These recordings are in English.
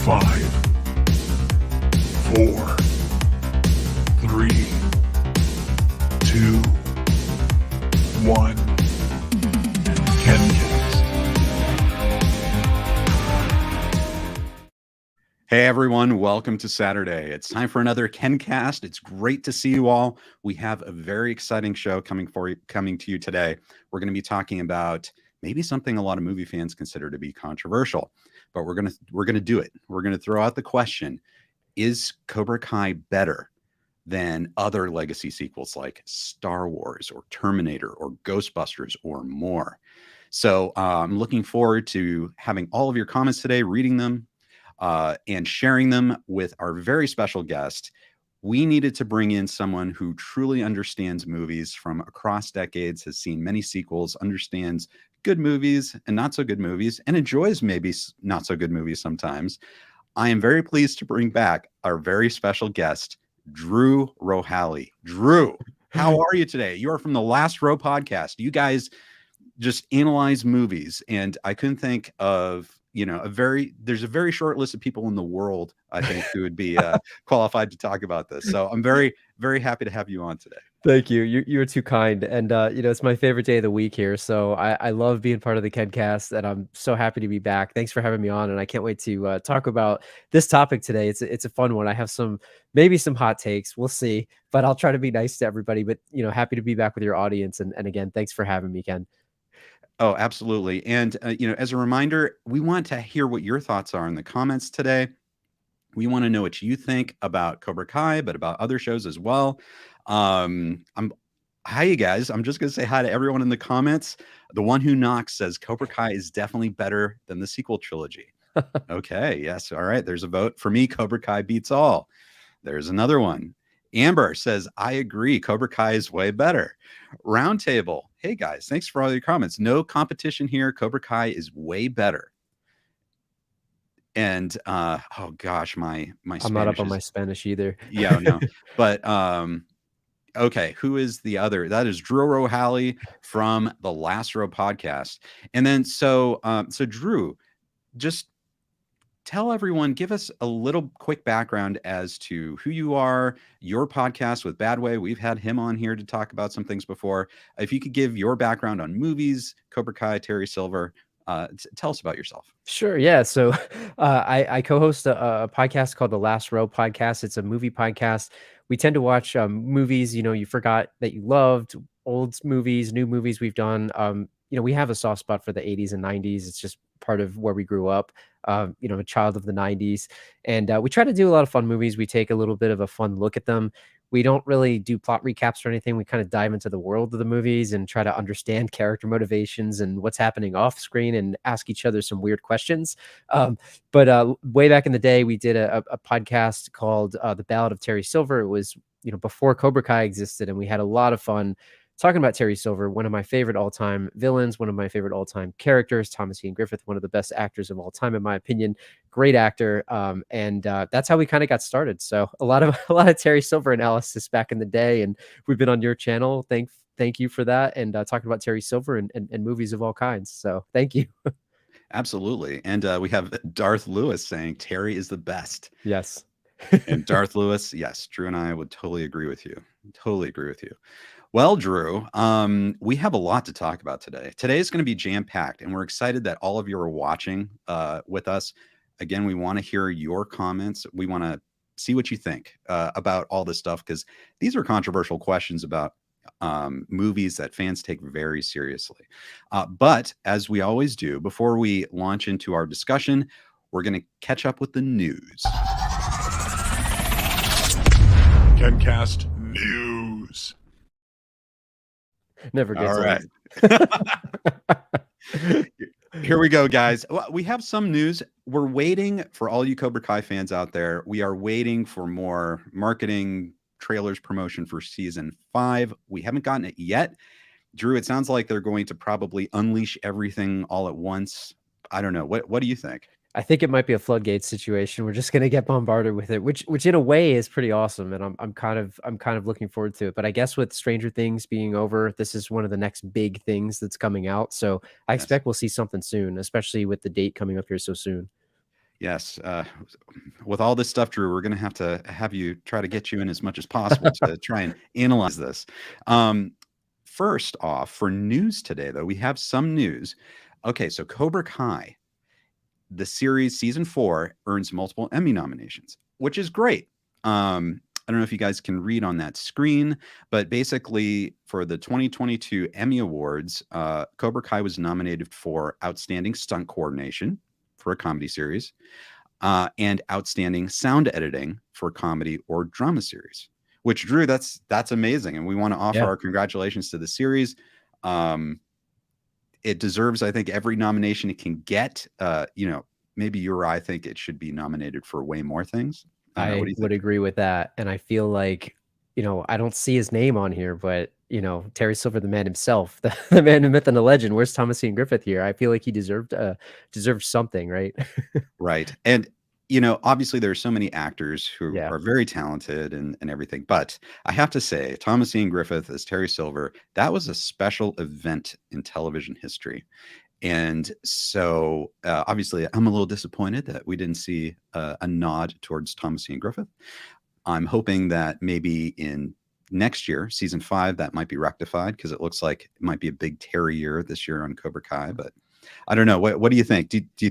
5, 4, 3, 2, 1. KenCast. Hey everyone, welcome to Saturday. It's time for another KenCast. It's great to see you all. We have a very exciting show coming to you today. We're going to be talking about maybe something a lot of movie fans consider to be controversial, but we're going to do it. We're going to throw out the question: is Cobra Kai better than other legacy sequels like Star Wars or Terminator or Ghostbusters or more? So I'm looking forward to having all of your comments today, reading them, and sharing them with our very special guest. We needed to bring in someone who truly understands movies from across decades, has seen many sequels, understands good movies and not so good movies, and enjoys maybe not so good movies sometimes. I am very pleased to bring back our very special guest, Drew Rohaley. Drew, how are you today? You are from the Last Row podcast. You guys just analyze movies, and I couldn't think of there's a very short list of people in the world, I think, who would be qualified to talk about this. So I'm very, very happy to have you on today. Thank you. You're too kind. And, it's my favorite day of the week here. So I love being part of the KenCast, and I'm so happy to be back. Thanks for having me on. And I can't wait to talk about this topic today. It's a fun one. I have maybe some hot takes. We'll see, but I'll try to be nice to everybody. But, happy to be back with your audience. And again, thanks for having me, Ken. Oh, absolutely. And, as a reminder, we want to hear what your thoughts are in the comments today. We want to know what you think about Cobra Kai, but about other shows as well. Hi, you guys. I'm just going to say hi to everyone in the comments. The one who knocks says Cobra Kai is definitely better than the sequel trilogy. Okay. Yes. All right. There's a vote for me. Cobra Kai beats all. There's another one. Amber says, I agree. Cobra Kai is way better. Roundtable. Hey guys, thanks for all your comments. No competition here. Cobra Kai is way better. And oh gosh, my Spanish I'm not up on my Spanish either. Yeah, no. But okay, who is the other? That is Drew Rohaley from the Last Row podcast. And then so Drew, just tell everyone, give us a little quick background as to who you are, your podcast with Badway. We've had him on here to talk about some things before. If you could give your background on movies, Cobra Kai, Terry Silver, tell us about yourself. Sure. Yeah. So I co-host a podcast called the Last Row podcast. It's a movie podcast. We tend to watch movies, you forgot that you loved, old movies, new movies we've done. We have a soft spot for the 80s and 90s. It's just part of where we grew up, a child of the 90s. And we try to do a lot of fun movies. We take a little bit of a fun look at them. We don't really do plot recaps or anything. We kind of dive into the world of the movies and try to understand character motivations and what's happening off screen and ask each other some weird questions. But way back in the day, we did a podcast called The Ballad of Terry Silver. It was, before Cobra Kai existed, and we had a lot of fun talking about Terry Silver, one of my favorite all-time villains, one of my favorite all-time characters, Thomas Ian Griffith, one of the best actors of all time, in my opinion. Great actor. And that's how we kind of got started. So a lot of Terry Silver analysis back in the day. And we've been on your channel. Thank you for that. And talking about Terry Silver and movies of all kinds. So thank you. Absolutely. And we have Darth Lewis saying Terry is the best. Yes. And Darth Lewis, yes, Drew and I would totally agree with you. Totally agree with you. Well, Drew, we have a lot to talk about today. Today is going to be jam-packed, and we're excited that all of you are watching with us. Again, we want to hear your comments. We want to see what you think about all this stuff, because these are controversial questions about movies that fans take very seriously. But as we always do, before we launch into our discussion, we're going to catch up with the news. KenCast News. Never gets all right. Here we go, guys. Well, we have some news. We're waiting for all you Cobra Kai fans out there. We are waiting for more marketing, trailers, promotion for season 5. We haven't gotten it yet. Drew, it sounds like they're going to probably unleash everything all at once. I don't know. What do you think? I think it might be a floodgates situation. We're just going to get bombarded with it, which in a way is pretty awesome, and I'm kind of looking forward to it. But I guess with Stranger Things being over, this is one of the next big things that's coming out. So I expect we'll see something soon, especially with the date coming up here so soon. Yes. With all this stuff, Drew, we're going to have you try to get you in as much as possible to try and analyze this. First off, for news today, though, we have some news. Okay, so Cobra Kai, the series season 4, earns multiple Emmy nominations, which is great. I don't know if you guys can read on that screen, but basically for the 2022 Emmy Awards, Cobra Kai was nominated for Outstanding Stunt Coordination for a comedy series, and Outstanding Sound Editing for a comedy or drama series. Which, Drew, that's amazing, and we want to offer our congratulations to the series. It deserves, I think, every nomination it can get. Maybe you or I think it should be nominated for way more things. I What do you would think? agree with that, and I feel like, I don't see his name on here, but, Terry Silver, the man himself, the man, the myth, and the legend. Where's Thomas Ian Griffith here? I feel like he deserved something, right? Right. And, obviously there are so many actors who Yeah. are very talented and everything. But I have to say, Thomas Ian Griffith as Terry Silver, that was a special event in television history. And so obviously I'm a little disappointed that we didn't see a nod towards Thomas Ian Griffith. I'm hoping that maybe in next year, season 5, that might be rectified, because it looks like it might be a big Terry year this year on Cobra Kai. But I don't know. What do you think? Do you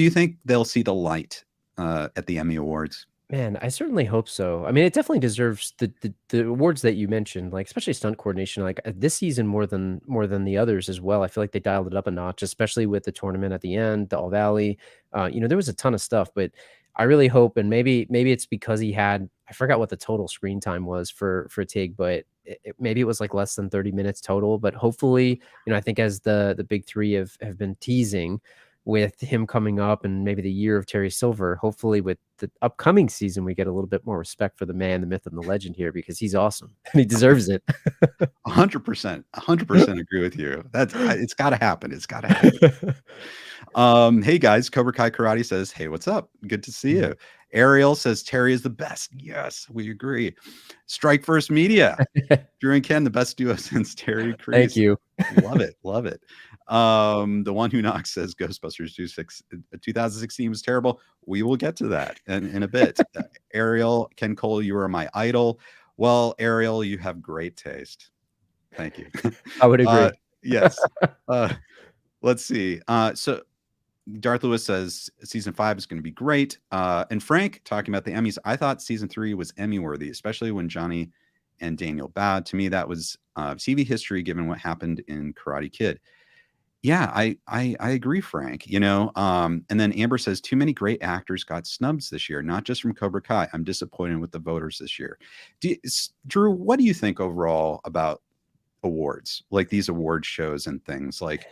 think they'll see the light at the Emmy Awards? Man, I certainly hope so. I mean, it definitely deserves the awards that you mentioned, like especially stunt coordination. Like this season, more than the others as well. I feel like they dialed it up a notch, especially with the tournament at the end, the All Valley. There was a ton of stuff, but I really hope, and maybe it's because he had, I forgot what the total screen time was for Tig, but maybe it was like less than 30 minutes total. But hopefully, I think as the big three have been teasing, with him coming up and maybe the year of Terry Silver, hopefully with the upcoming season, we get a little bit more respect for the man, the myth, and the legend here, because he's awesome and he deserves it. 100% agree with you. It's got to happen. It's got to happen. Hey guys, Cobra Kai Karate says, hey, what's up? Good to see you. Ariel says Terry is the best. Yes, we agree. Strike First Media. Drew and Ken, the best duo since Terry Crews. Thank you. Love it. Love it. The One Who Knocks says Ghostbusters 2016 was terrible. We will get to that in a bit. Ariel, Ken Cole, you are my idol. Well, Ariel, you have great taste. Thank you. I would agree. Yes. Let's see. So Darth Lewis says season 5 is going to be great. And Frank, talking about the Emmys, I thought season 3 was Emmy worthy, especially when Johnny and Daniel bowed. To me, that was TV history, given what happened in Karate Kid. Yeah, I agree, Frank. And then Amber says too many great actors got snubs this year, not just from Cobra Kai. I'm disappointed with the voters this year. Drew, what do you think overall about awards, like these award shows and things? Like,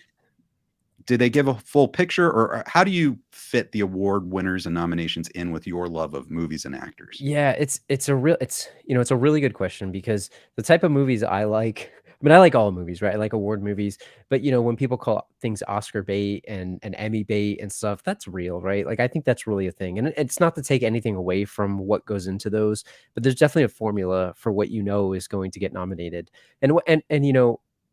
did they give a full picture, or how do you fit the award winners and nominations in with your love of movies and actors? Yeah, it's a really good question, because the type of movies I like, I mean, I like all movies, right? I like award movies, but when people call things Oscar bait and Emmy bait and stuff, that's real, right? Like I think that's really a thing, and it's not to take anything away from what goes into those, but there's definitely a formula for what is going to get nominated, and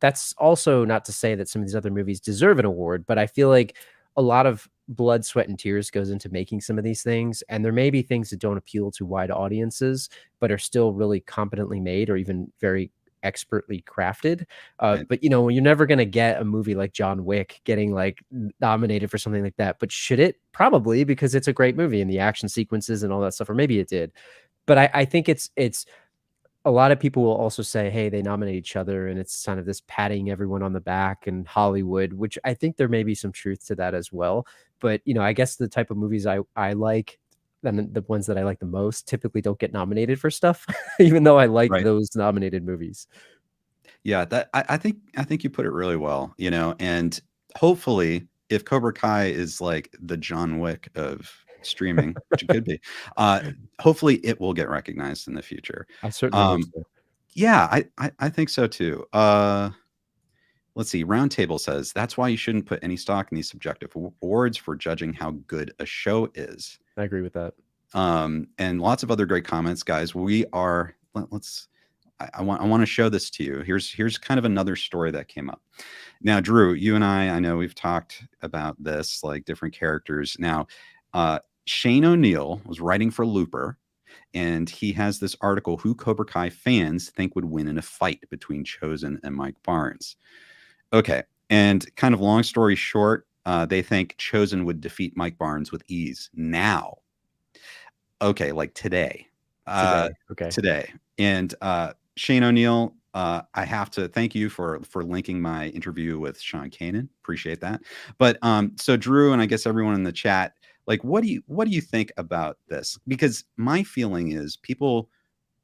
that's also not to say that some of these other movies deserve an award, but I feel like a lot of blood, sweat, and tears goes into making some of these things. And there may be things that don't appeal to wide audiences, but are still really competently made or even very expertly crafted. Right. But you're never going to get a movie like John Wick getting like nominated for something like that. But should it? Probably, because it's a great movie and the action sequences and all that stuff, or maybe it did. But I think it's a lot of people will also say, hey, they nominate each other, and it's kind of this patting everyone on the back in Hollywood, which I think there may be some truth to that as well. But, I guess the type of movies I like, and the ones that I like the most, typically don't get nominated for stuff, even though I like those nominated movies. Yeah, I think you put it really well, and hopefully if Cobra Kai is like the John Wick of streaming, which it could be, hopefully it will get recognized in the future. I certainly hope so. Yeah, I think so too. Let's see. Roundtable says that's why you shouldn't put any stock in these subjective awards for judging how good a show is. I agree with that. And lots of other great comments, guys. I want to show this to you. Here's kind of another story that came up. Now, Drew, you and I know we've talked about this, like different characters. Now, Shane O'Neill was writing for Looper, and he has this article, who Cobra Kai fans think would win in a fight between Chozen and Mike Barnes. Okay, and kind of long story short, they think Chozen would defeat Mike Barnes with ease now. Okay, like today. Okay. Today. And Shane O'Neill, I have to thank you for linking my interview with Sean Kanan. Appreciate that. But so Drew, and I guess everyone in the chat, like, what do you think about this? Because my feeling is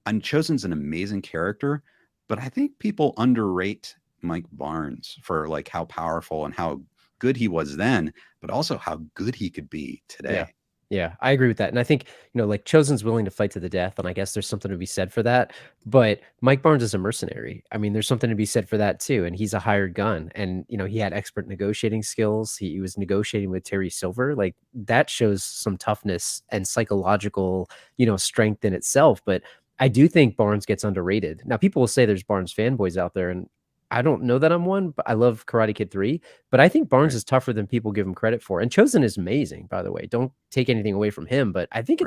and Chosen's an amazing character, but I think people underrate Mike Barnes for like how powerful and how good he was then, but also how good he could be today. Yeah, I agree with that. And I think, like Chosen's willing to fight to the death, and I guess there's something to be said for that. But Mike Barnes is a mercenary. I mean, there's something to be said for that too. And he's a hired gun. And, he had expert negotiating skills. He was negotiating with Terry Silver. Like, that shows some toughness and psychological, strength in itself. But I do think Barnes gets underrated. Now, people will say there's Barnes fanboys out there, and I don't know that I'm one, but I love Karate Kid 3. But I think Barnes is tougher than people give him credit for. And Chozen is amazing, by the way. Don't take anything away from him. But I think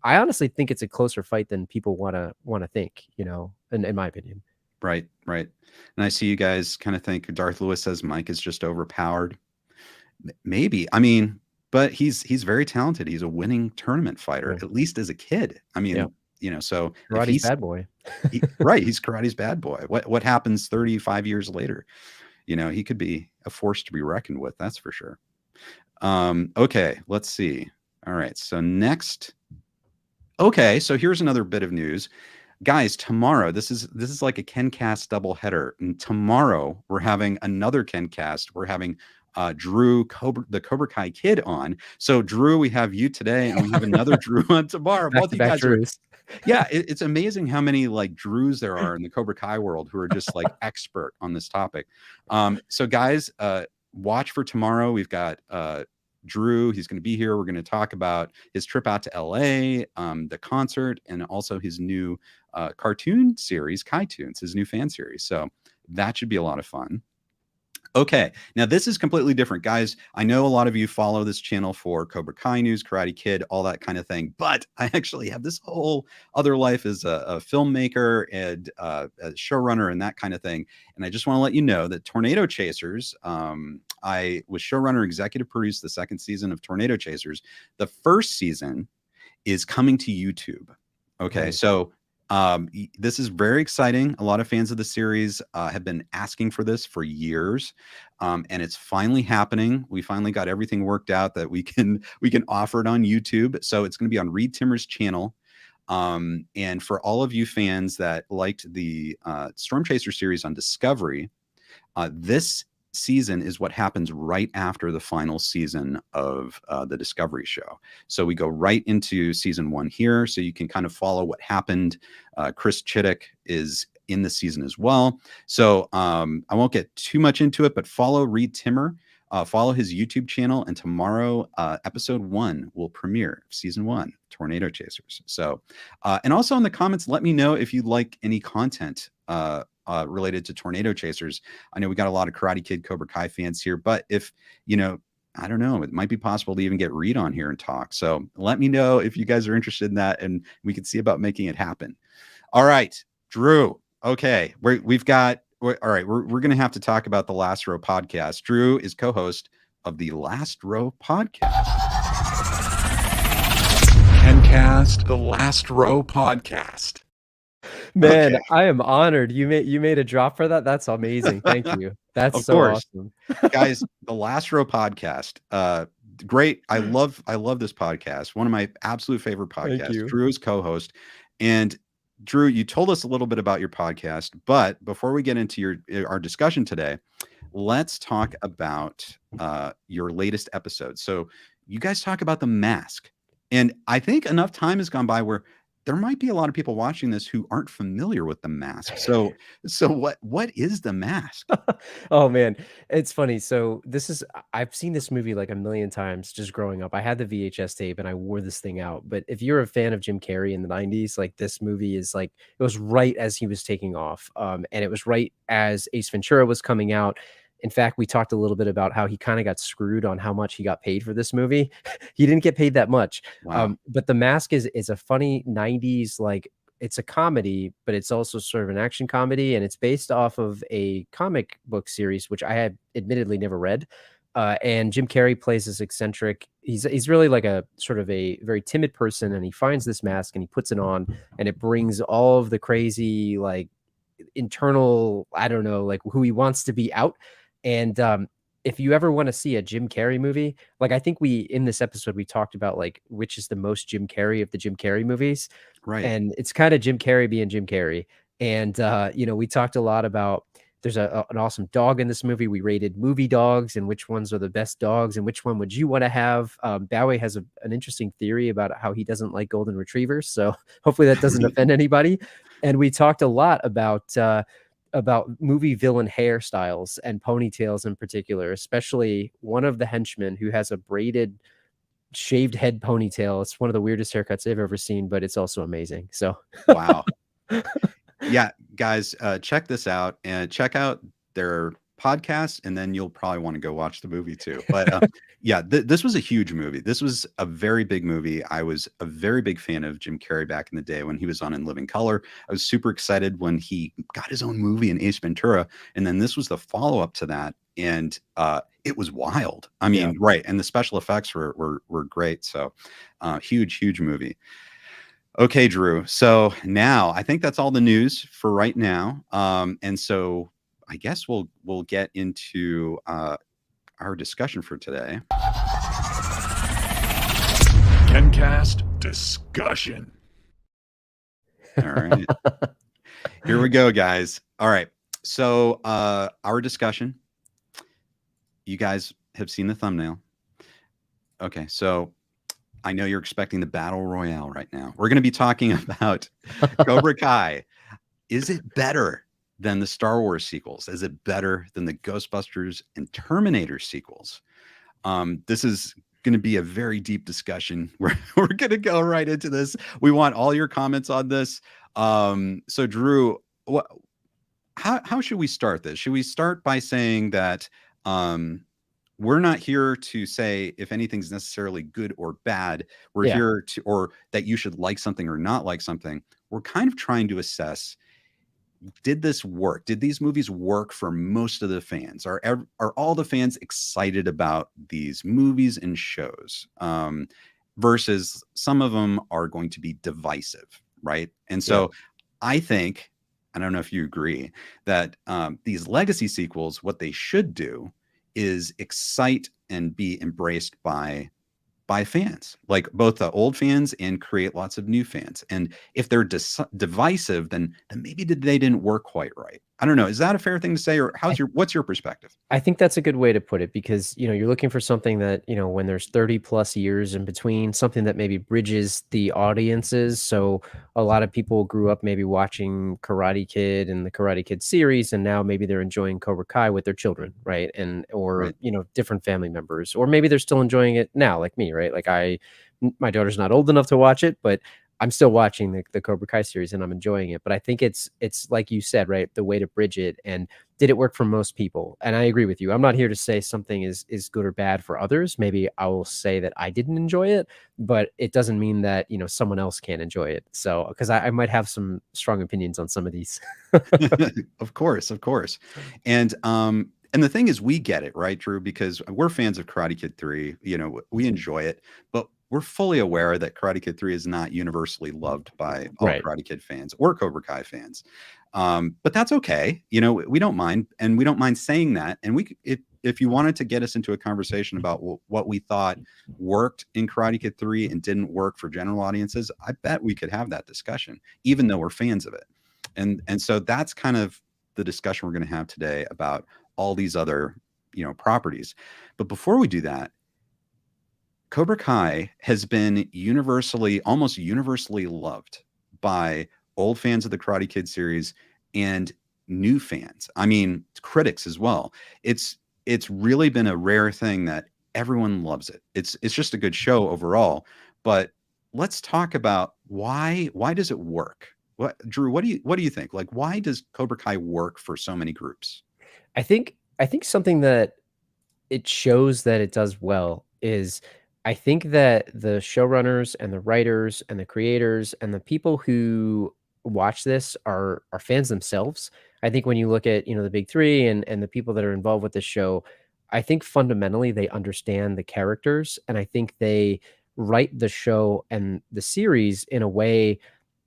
I honestly think it's a closer fight than people want to think, in my opinion. Right. And I see you guys kind of think Darth Lewis says Mike is just overpowered. Maybe. I mean, but he's very talented. He's a winning tournament fighter, at least as a kid. I mean, so Karate's bad boy. He's karate's bad boy. What happens 35 years later? He could be a force to be reckoned with. That's for sure. Okay, let's see. All right, so next. Okay, so here's another bit of news, guys. Tomorrow, this is like a KenCast doubleheader, and tomorrow we're having another KenCast. We're having Drew, the Cobra Kai kid on. So Drew, we have you today, and we have another Drew on tomorrow. Both you guys are. Yeah, it's amazing how many like Drews there are in the Cobra Kai world who are just like expert on this topic. So guys, watch for tomorrow. We've got Drew. He's going to be here. We're going to talk about his trip out to LA, the concert, and also his new cartoon series, Kai Toons, his new fan series. So that should be a lot of fun. Okay, now this is completely different, guys. I know a lot of you follow this channel for Cobra Kai news, Karate Kid, all that kind of thing, but I actually have this whole other life as a filmmaker and a showrunner and that kind of thing. And I just want to let you know that Tornado Chasers, I was showrunner, executive produced the second season of Tornado Chasers. The first season is coming to YouTube. Okay, so this is very exciting. A lot of fans of the series have been asking for this for years, and it's finally happening. We finally got everything worked out that we can offer it on YouTube. So it's going to be on Reed Timmer's channel. And for all of you fans that liked the Storm Chaser series on Discovery, this season is what happens right after the final season of the Discovery show. So we go right into season 1 here, so you can kind of follow what happened. Chris Chiddick is in the season as well. So I won't get too much into it, but follow Reed Timmer, follow his YouTube channel, and tomorrow episode 1 will premiere, season 1, Tornado Chasers. So and also in the comments, let me know if you'd like any content related to Tornado Chasers. I know we got a lot of Karate Kid, Cobra Kai fans here, but if, I don't know, it might be possible to even get Reed on here and talk. So let me know if you guys are interested in that, and we can see about making it happen. All right, Drew. Okay, all right, we're going to have to talk about the Last Row podcast. Drew is co-host of the Last Row podcast. KenCast, the Last Row podcast. Man, I am honored. You made a drop for that. That's amazing. Thank you. That's so awesome. Guys, the Last Row podcast. Great. I love this podcast. One of my absolute favorite podcasts. Drew is co-host. And Drew, you told us a little bit about your podcast, but before we get into our discussion today, let's talk about your latest episode. So you guys talk about The Mask. And I think enough time has gone by where there might be a lot of people watching this who aren't familiar with The Mask. So what is The Mask? Oh man, it's funny. So I've seen this movie like a million times just growing up. I had the VHS tape and I wore this thing out. But if you're a fan of Jim Carrey in the 90s, like this movie is like, it was right as he was taking off. And it was right as Ace Ventura was coming out. In fact, we talked a little bit about how he kind of got screwed on how much he got paid for this movie. He didn't get paid that much. Wow. But The Mask is a funny 90s, like, it's a comedy, but it's also sort of an action comedy, and it's based off of a comic book series, which I had admittedly never read. And Jim Carrey plays this eccentric. He's really like a sort of a very timid person, and he finds this mask and he puts it on, and it brings all of the crazy, like, internal, I don't know, like, who he wants to be out. And if you ever want to see a Jim Carrey movie, like, I think we in this episode we talked about like which is the most Jim Carrey of the Jim Carrey movies, Right. and it's kind of Jim Carrey being Jim Carrey. And we talked a lot about there's an awesome dog in this movie. We rated movie dogs and which ones are the best dogs and which one would you want to have. Bowie has an interesting theory about how he doesn't like golden retrievers, so hopefully that doesn't offend anybody. And we talked a lot about movie villain hairstyles and ponytails in particular, especially one of the henchmen who has a braided shaved head ponytail. It's one of the weirdest haircuts I've ever seen, but it's also amazing. So Wow. Yeah, guys, check this out and check out their podcast, and then you'll probably want to go watch the movie too. But yeah, this was a huge movie. This was a very big movie. I was a very big fan of Jim Carrey back in the day when he was on In Living Color. I was super excited when he got his own movie in Ace Ventura, and then this was the follow-up to that, and it was wild. I mean, Yeah. right, and the special effects were great. So huge movie. Okay, Drew. So now I think that's all the news for right now. And so I guess we'll get into our discussion for today. KenCast discussion. All right. Here we go, guys. All right. So our discussion. You guys have seen the thumbnail. Okay, so I know you're expecting the battle royale right now. We're going to be talking about Cobra Kai. Is it better than the Star Wars sequels? Is it better than the Ghostbusters and Terminator sequels? This is going to be a very deep discussion. We're going to go right into this. We want all your comments on this. So Drew, how should we start this? Should we start by saying that we're not here to say if anything's necessarily good or bad. We're here to, or that you should like something or not like something. We're kind of trying to assess, did this work? Did these movies work for most of the fans? Are all the fans excited about these movies and shows? Versus some of them are going to be divisive, right? And so I think, I don't know if you agree, that these legacy sequels, what they should do is excite and be embraced by fans, like both the old fans and create lots of new fans. And if they're divisive, then maybe they didn't work quite right. I don't know. Is that a fair thing to say, or what's your perspective? I think that's a good way to put it, because you're looking for something that, when there's 30 plus years in between, something that maybe bridges the audiences. So a lot of people grew up maybe watching Karate Kid and the Karate Kid series, and now maybe they're enjoying Cobra Kai with their children, right? Or different family members, or maybe they're still enjoying it now, like me, right? Like my daughter's not old enough to watch it, but I'm still watching the Cobra Kai series and I'm enjoying it. But I think it's like you said, right? The way to bridge it. And did it work for most people? And I agree with you. I'm not here to say something is good or bad for others. Maybe I will say that I didn't enjoy it, but it doesn't mean that, someone else can't enjoy it. So, because I might have some strong opinions on some of these. Of course. And the thing is, we get it, right, Drew? Because we're fans of Karate Kid 3. We enjoy it, but we're fully aware that Karate Kid 3 is not universally loved by all Karate Kid fans or Cobra Kai fans. But that's okay. We don't mind, and we don't mind saying that. And if you wanted to get us into a conversation about what we thought worked in Karate Kid 3 and didn't work for general audiences, I bet we could have that discussion, even though we're fans of it. And so that's kind of the discussion we're going to have today about all these other, properties. But before we do that, Cobra Kai has been almost universally loved by old fans of the Karate Kid series and new fans. I mean, critics as well. It's really been a rare thing that everyone loves it. It's just a good show overall. But let's talk about why does it work? Drew, what do you think? Like, why does Cobra Kai work for so many groups? I think I think something that it shows that it does well is I think that the showrunners and the writers and the creators and the people who watch this are fans themselves. I think when you look at, the big 3 and the people that are involved with this show, I think fundamentally they understand the characters, and I think they write the show and the series in a way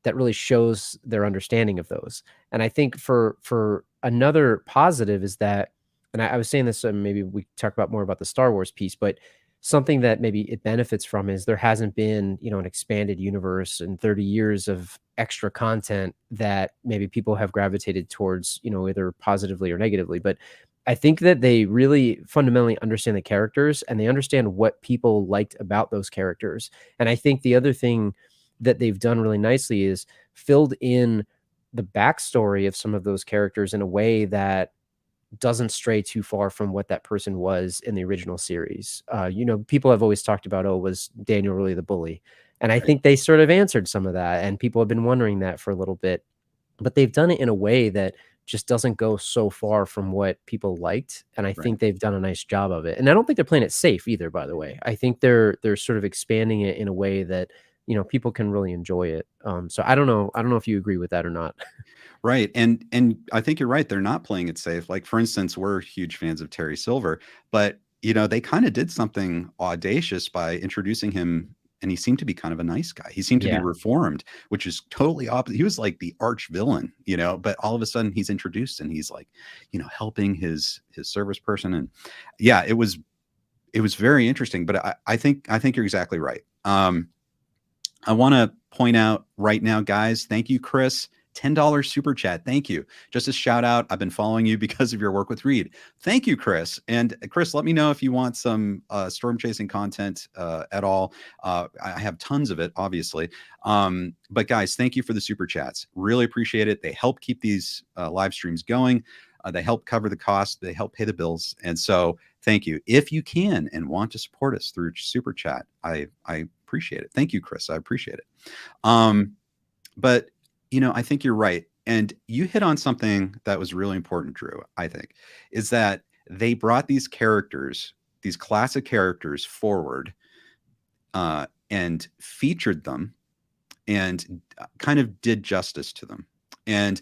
that really shows their understanding of those. And I think for another positive is that, and I was saying this, maybe we talk about more about the Star Wars piece, but something that maybe it benefits from is there hasn't been, an expanded universe and 30 years of extra content that maybe people have gravitated towards, either positively or negatively. But I think that they really fundamentally understand the characters and they understand what people liked about those characters. And I think the other thing that they've done really nicely is filled in the backstory of some of those characters in a way that doesn't stray too far from what that person was in the original series. People have always talked about, oh, was Daniel really the bully? And I Right. think they sort of answered some of that, and people have been wondering that for a little bit. But they've done it in a way that just doesn't go so far from what people liked, and I Right. think they've done a nice job of it. And I don't think they're playing it safe either, by the way. I think they're sort of expanding it in a way that, people can really enjoy it. So I don't know if you agree with that or not. Right. And I think you're right. They're not playing it safe. Like for instance, we're huge fans of Terry Silver, but they kind of did something audacious by introducing him, and he seemed to be kind of a nice guy. He seemed to be Yeah. reformed, which is totally opposite. He was like the arch villain, but all of a sudden he's introduced and he's like, helping his service person. And yeah, it was very interesting. But I think you're exactly right. I want to point out right now, guys, thank you, Chris. $10 super chat. Thank you. Just a shout out. I've been following you because of your work with Reed. Thank you, Chris. And Chris, let me know if you want some storm chasing content at all. I have tons of it, obviously. But guys, thank you for the super chats. Really appreciate it. They help keep these live streams going. They help cover the cost. They help pay the bills. And so thank you. If you can and want to support us through super chat, I appreciate it. Thank you, Chris. I appreciate it. But I think you're right. And you hit on something that was really important, Drew, I think, is that they brought these characters, these classic characters forward and featured them and kind of did justice to them. And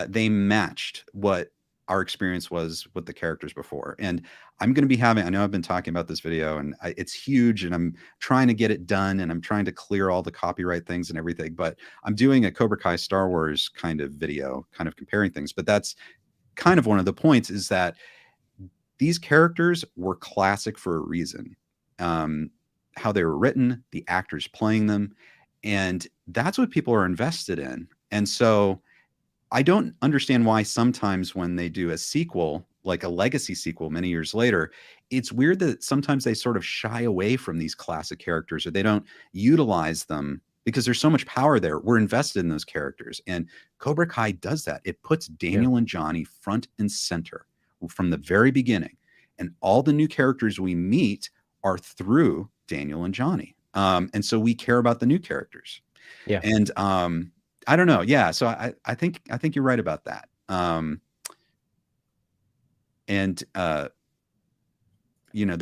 they matched what our experience was with the characters before. And I'm going to be I know I've been talking about this video and it's huge and I'm trying to get it done and I'm trying to clear all the copyright things and everything, but I'm doing a Cobra Kai Star Wars kind of video, kind of comparing things. But that's kind of one of the points, is that these characters were classic for a reason. How they were written, the actors playing them, and that's what people are invested in. And so I don't understand why sometimes when they do a sequel, like a legacy sequel many years later, it's weird that sometimes they sort of shy away from these classic characters or they don't utilize them because there's so much power there. We're invested in those characters. And Cobra Kai does that. It puts Daniel and Johnny front and center from the very beginning. And all the new characters we meet are through Daniel and Johnny. And so we care about the new characters. Yeah. And I don't know. Yeah. So I think you're right about that. And the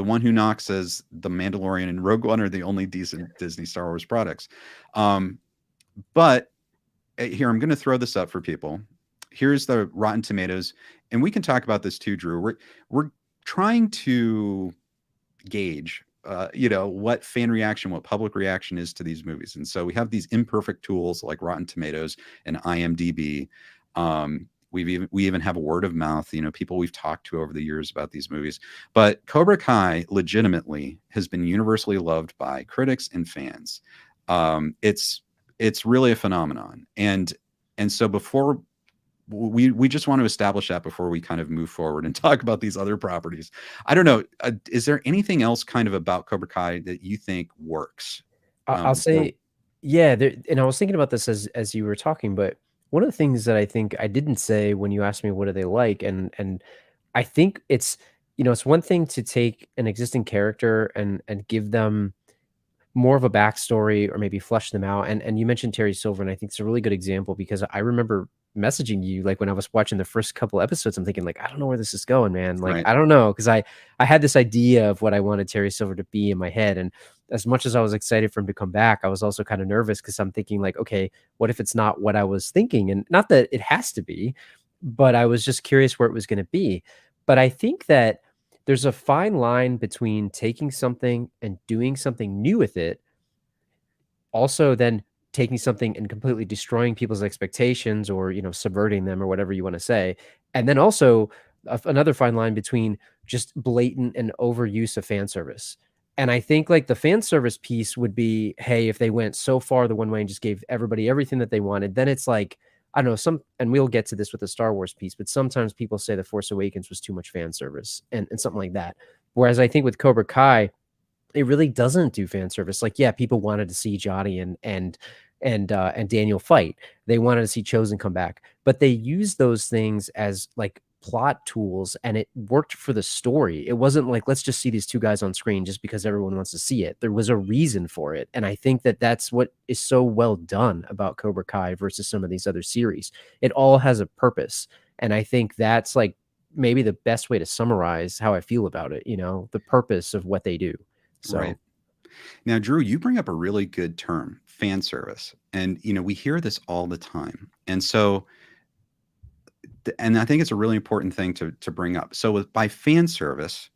one who knocks says The Mandalorian and Rogue One are the only decent Disney Star Wars products. But here, I'm going to throw this up for people. Here's the Rotten Tomatoes, and we can talk about this too, Drew. We're trying to gauge what fan reaction, what public reaction is to these movies. And so we have these imperfect tools like Rotten Tomatoes and IMDb. We even have a word of mouth, people we've talked to over the years about these movies. But Cobra Kai legitimately has been universally loved by critics and fans. It's really a phenomenon. And so before we just want to establish that before we kind of move forward and talk about these other properties. I don't know. Is there anything else kind of about Cobra Kai that you think works? I'll say, yeah. And I was thinking about this as you were talking, but one of the things that I think I didn't say when you asked me what do they like, and I think it's it's one thing to take an existing character and give them more of a backstory or maybe flesh them out. And you mentioned Terry Silver, and I think it's a really good example because I remember messaging you like when I was watching the first couple episodes. I'm thinking like, I don't know where this is going, man. Like, Right. I don't know, because I had this idea of what I wanted Terry Silver to be in my head, and as much as I was excited for him to come back, I was also kind of nervous because I'm thinking like, okay, what if it's not what I was thinking? And not that it has to be, but I was just curious where it was going to be. But I think that there's a fine line between taking something and doing something new with it, also then taking something and completely destroying people's expectations, or subverting them, or whatever you want to say, and then also another fine line between just blatant and overuse of fan service. And I think like the fan service piece would be, hey, if they went so far the one way and just gave everybody everything that they wanted, then it's like, I don't know, and we'll get to this with the Star Wars piece, but sometimes people say the Force Awakens was too much fan service, and something like that. Whereas I think with Cobra Kai, it really doesn't do fan service. Like, yeah, people wanted to see Johnny and Daniel fight. They wanted to see Chozen come back, but they used those things as like plot tools, and it worked for the story. It wasn't like, let's just see these two guys on screen just because everyone wants to see it. There was a reason for it, and I think that that's what is so well done about Cobra Kai versus some of these other series. It all has a purpose, and I think that's like maybe the best way to summarize how I feel about it. The purpose of what they do. So, Right. Now, Drew, you bring up a really good term, fan service. And, we hear this all the time. And so, and I think it's a really important thing to bring up. So by fan service,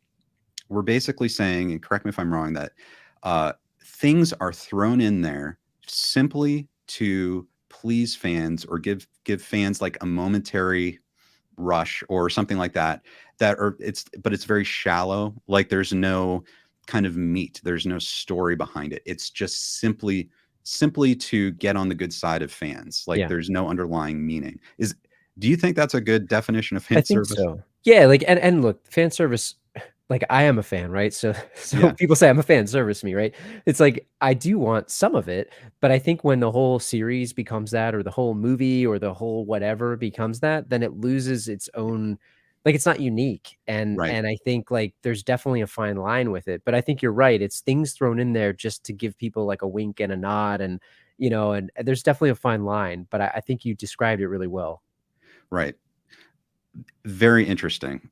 we're basically saying, and correct me if I'm wrong, that things are thrown in there simply to please fans or give fans like a momentary rush or something like that, but it's very shallow. Like there's no kind of meat. There's no story behind it. It's just simply to get on the good side of fans. Like yeah. there's no underlying meaning. Do you think that's a good definition of fan I think service? so. Yeah, like and look, fan service, like I am a fan, right? So Yeah. people say I'm a fan, service me, right? It's like I do want some of it, but I think when the whole series becomes that, or the whole movie, or the whole whatever becomes that, then it loses its own, like it's not unique. And Right. I think like there's definitely a fine line with it. But I think you're right. It's things thrown in there just to give people like a wink and a nod, and and there's definitely a fine line. But I think you described it really well. Right. Very interesting.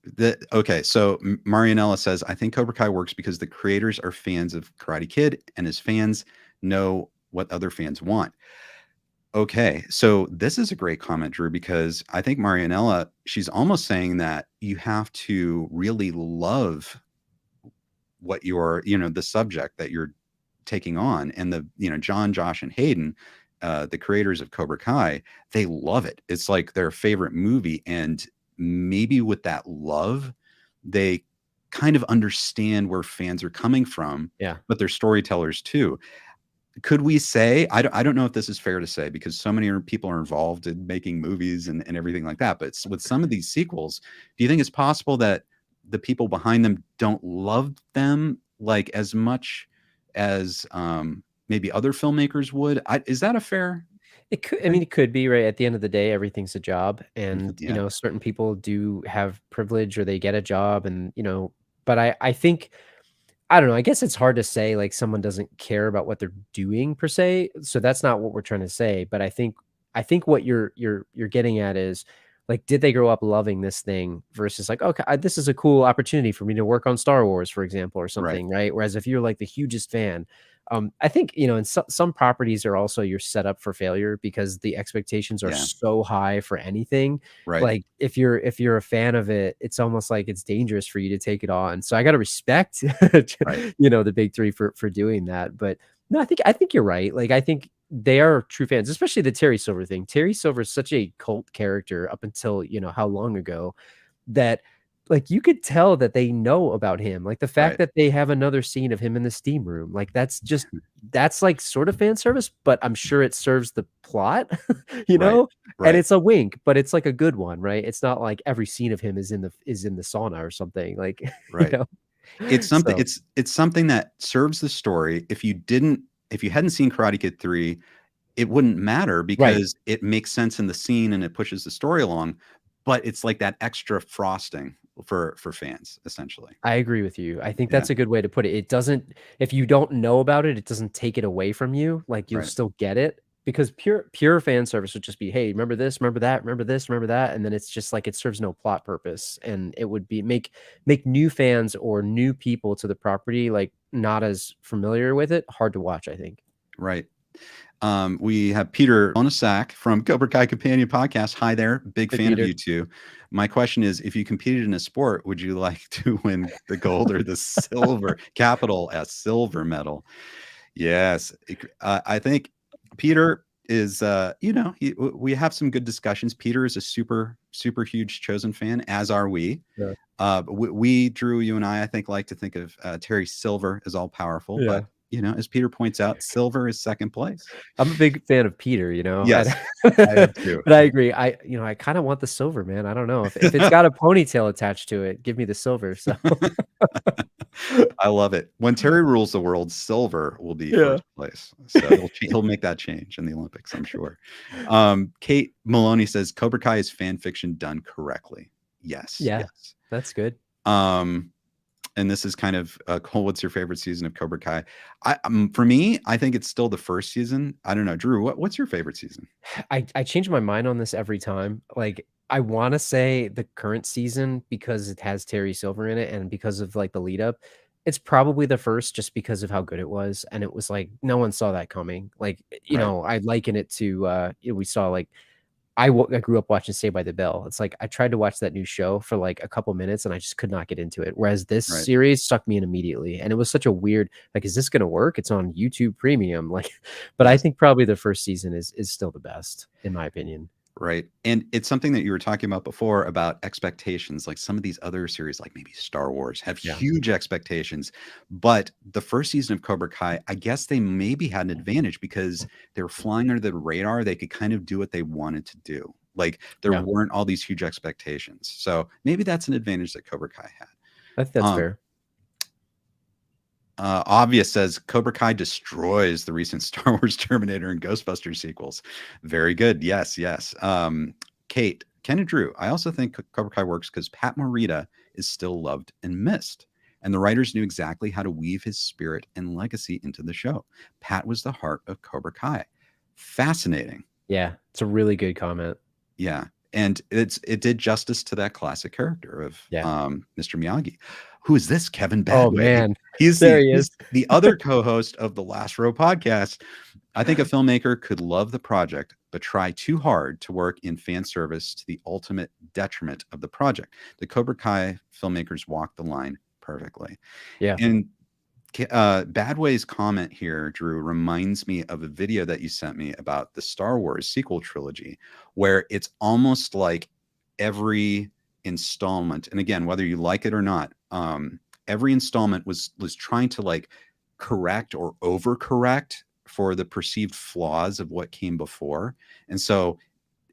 Okay, so Marianella says, I think Cobra Kai works because the creators are fans of Karate Kid, and his fans know what other fans want. Okay, so this is a great comment, Drew, because I think Marianella, she's almost saying that you have to really love what you're, the subject that you're taking on. And John, Josh, and Hayden, the creators of Cobra Kai, they love it. It's like their favorite movie. And maybe with that love, they kind of understand where fans are coming from. Yeah. But they're storytellers too. Could we say, I don't know if this is fair to say, because so many people are involved in making movies and everything like that. But with some of these sequels, do you think it's possible that the people behind them don't love them like as much as maybe other filmmakers would? Is that a fair? It could, I mean, it could be, right? At the end of the day, everything's a job, and Yeah. certain people do have privilege, or they get a job, and but I think, I don't know, I guess it's hard to say like someone doesn't care about what they're doing per se. So that's not what we're trying to say. But I think what you're getting at is like, did they grow up loving this thing versus like, okay, this is a cool opportunity for me to work on Star Wars, for example, or something, right? Whereas if you're like the hugest fan, I think, in some properties are also you're set up for failure because the expectations are so high for anything. Right. Like if you're a fan of it, it's almost like it's dangerous for you to take it on. So I got to respect, Right. the big three for doing that. But no, I think you're right. Like I think they are true fans, especially the Terry Silver thing. Terry Silver is such a cult character up until how long ago, that like you could tell that they know about him. Like the fact that they have another scene of him in the steam room, like that's like sort of fan service, but I'm sure it serves the plot, Right. and it's a wink, but it's like a good one, right? It's not like every scene of him is in the sauna or something, like Right. It's something. So, It's something that serves the story. If you hadn't seen Karate Kid 3, it wouldn't matter because it makes sense in the scene and it pushes the story along. But it's like that extra frosting for fans, essentially. I agree with you. I think that's a good way to put it. It doesn't, if you don't know about it, it doesn't take it away from you. Like you'll Right. still get it, because pure fan service would just be, hey, remember this, remember that, remember this, remember that, and then it's just like it serves no plot purpose, and it would be make new fans or new people to the property like not as familiar with it hard to watch, I think. Right. We have Peter Onasak from Cobra Kai Companion Podcast. Hi there. Big Hey, fan Peter. of you two. My question is, if you competed in a sport, would you like to win the gold or the silver, capital S, silver medal? Yes. I think Peter is, we have some good discussions. Peter is a super, super huge Chozen fan, as are we. Yeah. We, Drew, you and I think like to think of Terry Silver as all powerful, Yeah. but as Peter points out, silver is second place. I'm a big fan of Peter, Yes, I am too. but I agree. I kind of want the silver, man. I don't know if it's got a ponytail attached to it, give me the silver. So I love it. When Terry rules the world, silver will be Yeah. first place. So he'll make that change in the Olympics, I'm sure. Kate Maloney says Cobra Kai is fan fiction done correctly. Yes. Yeah. Yes. That's good. And this is kind of Cole, what's your favorite season of Cobra Kai? For me, I think it's still the first season. I don't know, Drew, what's your favorite season? I change my mind on this every time. Like, I want to say the current season because it has Terry Silver in it and because of like the lead up. It's probably the first just because of how good it was. And it was like no one saw that coming. Like, Right. I liken it to we saw like I grew up watching Saved by the Bell. It's like I tried to watch that new show for like a couple minutes and I just could not get into it. Whereas this Right. series sucked me in immediately. And it was such a weird, like, is this going to work? It's on YouTube Premium. Like, but I think probably the first season is still the best, in my opinion. Right. And it's something that you were talking about before about expectations. Like some of these other series, like maybe Star Wars, have huge expectations. But the first season of Cobra Kai, I guess they maybe had an advantage because they were flying under the radar. They could kind of do what they wanted to do. Like there weren't all these huge expectations. So maybe that's an advantage that Cobra Kai had. I think that's fair. Obvious says Cobra Kai destroys the recent Star Wars, Terminator, and Ghostbusters sequels. Very good. Yes, yes. Kate, Ken, and Drew. I also think Cobra Kai works because Pat Morita is still loved and missed. And the writers knew exactly how to weave his spirit and legacy into the show. Pat was the heart of Cobra Kai. Fascinating. Yeah, it's a really good comment. Yeah. And it did justice to that classic character of Mr. Miyagi. Who is this? Kevin Badway. Oh man, he's the other co-host of the Last Row podcast. I think a filmmaker could love the project, but try too hard to work in fan service to the ultimate detriment of the project. The Cobra Kai filmmakers walked the line perfectly. Yeah. And Badway's comment here, Drew, reminds me of a video that you sent me about the Star Wars sequel trilogy, where it's almost like every installment, and again, whether you like it or not, every installment was trying to like correct or overcorrect for the perceived flaws of what came before. And so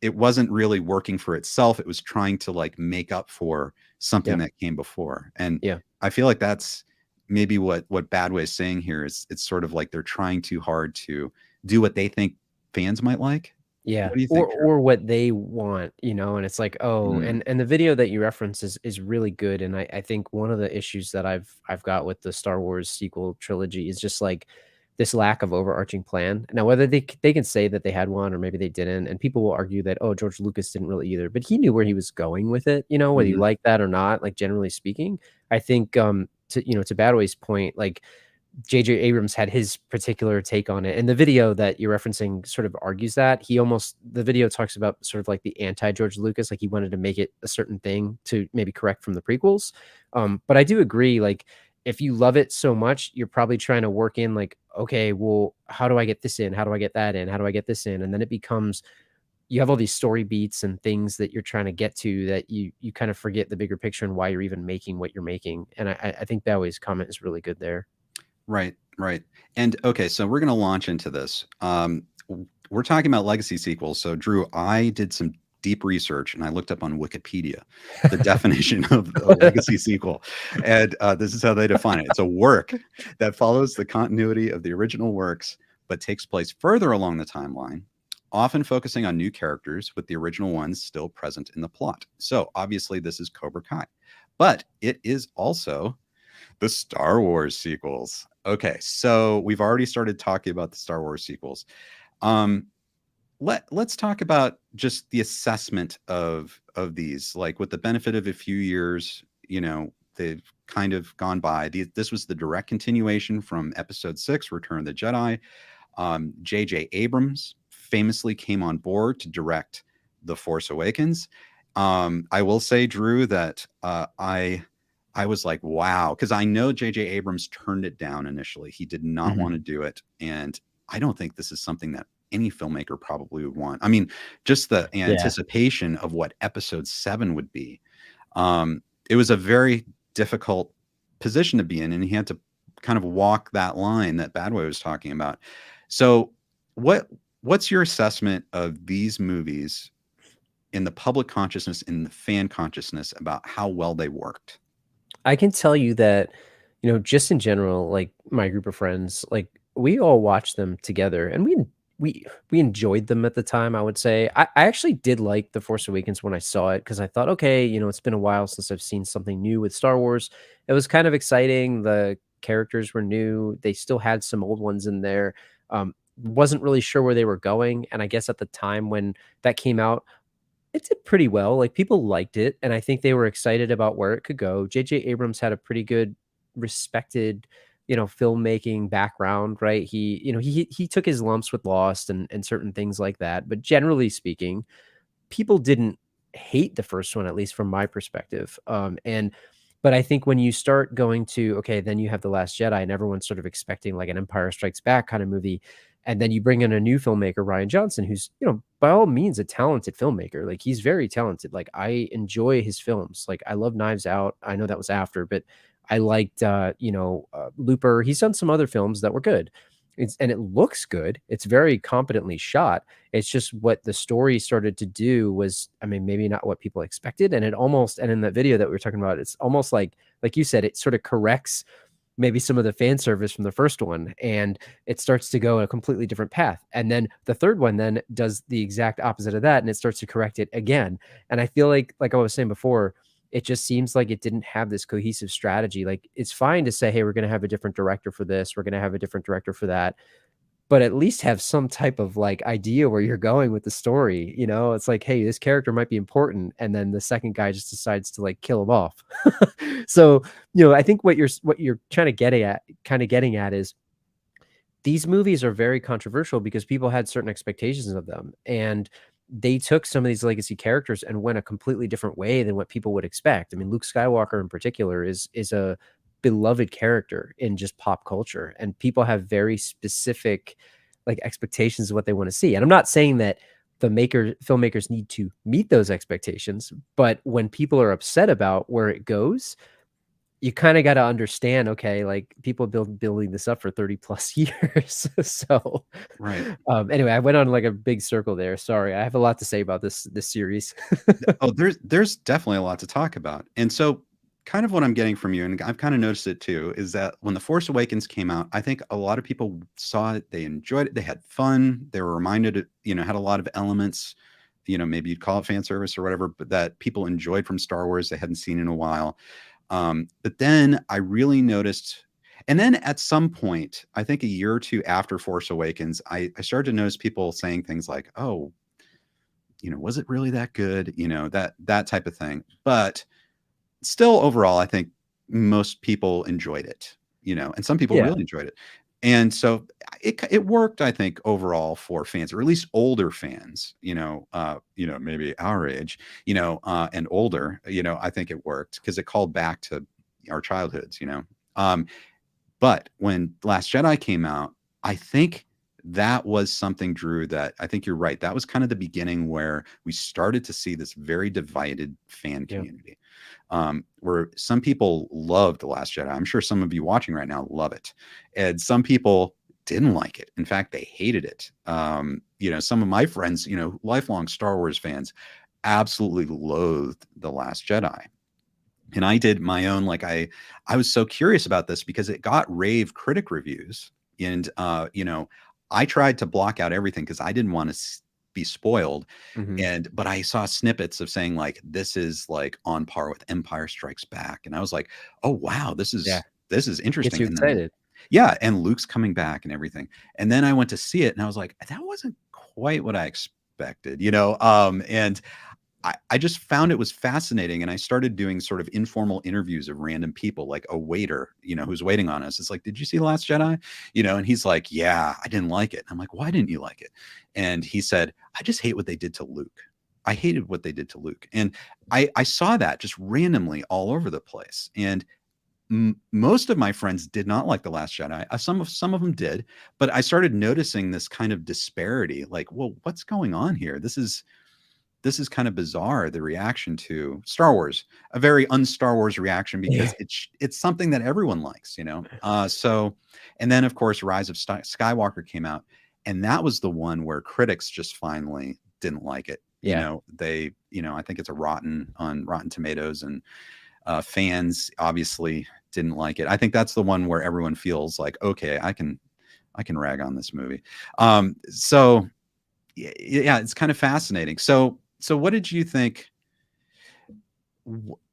it wasn't really working for itself. It was trying to like make up for something that came before. And I feel like that's maybe what Badway is saying here is it's sort of like they're trying too hard to do what they think fans might like. Yeah. What do you think, or what they want, and it's like, and the video that you reference is really good. And I think one of the issues that I've got with the Star Wars sequel trilogy is just like this lack of overarching plan. Now, whether they can say that they had one or maybe they didn't, and people will argue that, oh, George Lucas didn't really either, but he knew where he was going with it, whether you like that or not, like generally speaking. I think to Badway's point, like J.J. Abrams had his particular take on it. And the video that you're referencing sort of argues that. The video talks about sort of like the anti-George Lucas, like he wanted to make it a certain thing to maybe correct from the prequels. But I do agree, like, if you love it so much, you're probably trying to work in like, okay, well, how do I get this in? How do I get that in? How do I get this in? And then it becomes, you have all these story beats and things that you're trying to get to that you kind of forget the bigger picture and why you're even making what you're making. And I think Bowie's comment is really good there. Right. And okay, so we're going to launch into this. We're talking about legacy sequels. So Drew, I did some deep research and I looked up on Wikipedia the definition of a legacy sequel. And this is how they define it. It's a work that follows the continuity of the original works, but takes place further along the timeline, often focusing on new characters with the original ones still present in the plot. So obviously this is Cobra Kai, but it is also the Star Wars sequels. Okay, so we've already started talking about the Star Wars sequels. let's talk about just the assessment of these, like with the benefit of a few years, they've kind of gone by. This was the direct continuation from episode 6, Return of the Jedi. J.J. Abrams famously came on board to direct The Force Awakens. I will say, Drew, that I was like, wow, because I know J.J. Abrams turned it down initially. He did not want to do it, and I don't think this is something that any filmmaker probably would want. I mean, just the anticipation of what episode 7 would be. It was a very difficult position to be in, and he had to kind of walk that line that Badway was talking about. So what's your assessment of these movies in the public consciousness, in the fan consciousness, about how well they worked? I can tell you that, just in general, like my group of friends, like we all watched them together, and we enjoyed them at the time. I would say I actually did like The Force Awakens when I saw it, because I thought, okay, it's been a while since I've seen something new with Star Wars. It was kind of exciting. The characters were new. They still had some old ones in there. Wasn't really sure where they were going, and I guess at the time when that came out, it did pretty well. Like, people liked it, and I think they were excited about where it could go. J.J. Abrams had a pretty good, respected, filmmaking background, right? He took his lumps with Lost and certain things like that, but generally speaking, people didn't hate the first one, at least from my perspective. But I think when you start going to, okay, then you have The Last Jedi, and everyone's sort of expecting like an Empire Strikes Back kind of movie. And then you bring in a new filmmaker, Rian Johnson, who's, by all means a talented filmmaker. Like, he's very talented. Like, I enjoy his films. Like, I love Knives Out. I know that was after, but I liked, Looper. He's done some other films that were good. And it looks good. It's very competently shot. It's just what the story started to do was, I mean, maybe not what people expected. And and in that video that we were talking about, it's almost like you said, it sort of corrects maybe some of the fan service from the first one, and it starts to go a completely different path. And then the third one then does the exact opposite of that, and it starts to correct it again. And I feel like I was saying before, it just seems like it didn't have this cohesive strategy. Like, it's fine to say, hey, we're going to have a different director for this, we're going to have a different director for that, but at least have some type of like idea where you're going with the story. It's like, hey, this character might be important, and then the second guy just decides to like kill him off. So, I think what you're kind of getting at is, these movies are very controversial because people had certain expectations of them, and they took some of these legacy characters and went a completely different way than what people would expect. I mean, Luke Skywalker in particular is a beloved character in just pop culture, and people have very specific like expectations of what they want to see. And I'm not saying that the filmmakers need to meet those expectations, but when people are upset about where it goes, you kind of got to understand, okay, like, people building this up for 30 plus years. So, Right. Anyway, I went on like a big circle there. Sorry. I have a lot to say about this series. Oh, there's definitely a lot to talk about. And so kind of what I'm getting from you, and I've kind of noticed it too, is that when The Force Awakens came out, I think a lot of people saw it, they enjoyed it, they had fun, they were reminded it, had a lot of elements, maybe you'd call it fan service or whatever, but that people enjoyed from Star Wars they hadn't seen in a while. But then I really noticed, and then at some point, I think a year or two after Force Awakens, I started to notice people saying things like, oh, was it really that good? That type of thing. But still, overall, I think most people enjoyed it, and some people Yeah. really enjoyed it. And so it worked, I think, overall for fans, or at least older fans, maybe our age, and older, I think it worked because it called back to our childhoods, but when Last Jedi came out, I think that was something, Drew, that I think you're right. That was kind of the beginning where we started to see this very divided fan Yeah. community, where some people loved The Last Jedi. I'm sure some of you watching right now love it. And some people didn't like it. In fact, they hated it. Some of my friends, lifelong Star Wars fans, absolutely loathed The Last Jedi. And I did my own, like, I was so curious about this because it got rave critic reviews. And, I tried to block out everything because I didn't want to be spoiled. Mhm. But I saw snippets of saying like, this is like on par with Empire Strikes Back. And I was like, oh, wow, this Yeah. is Gets interesting. you And then, excited. yeah, and Luke's coming back and everything. And then I went to see it and I was like, that wasn't quite what I expected, and I just found it was fascinating. And I started doing sort of informal interviews of random people, like a waiter, who's waiting on us. It's like, did you see The Last Jedi? And he's like, yeah, I didn't like it. I'm like, why didn't you like it? And he said, I just hate what they did to Luke. I hated what they did to Luke. And I saw that just randomly all over the place. And most of my friends did not like The Last Jedi. Some of them did, but I started noticing this kind of disparity. Like, well, what's going on here? This is kind of bizarre, the reaction to Star Wars, a very un-Star Wars reaction, because it's something that everyone likes, so, and then of course Rise of Skywalker came out, and that was the one where critics just finally didn't like it. They, I think it's a rotten on Rotten Tomatoes, and fans obviously didn't like it. I think that's the one where everyone feels like, okay, I can rag on this movie. So yeah, it's kind of fascinating. So what did you think?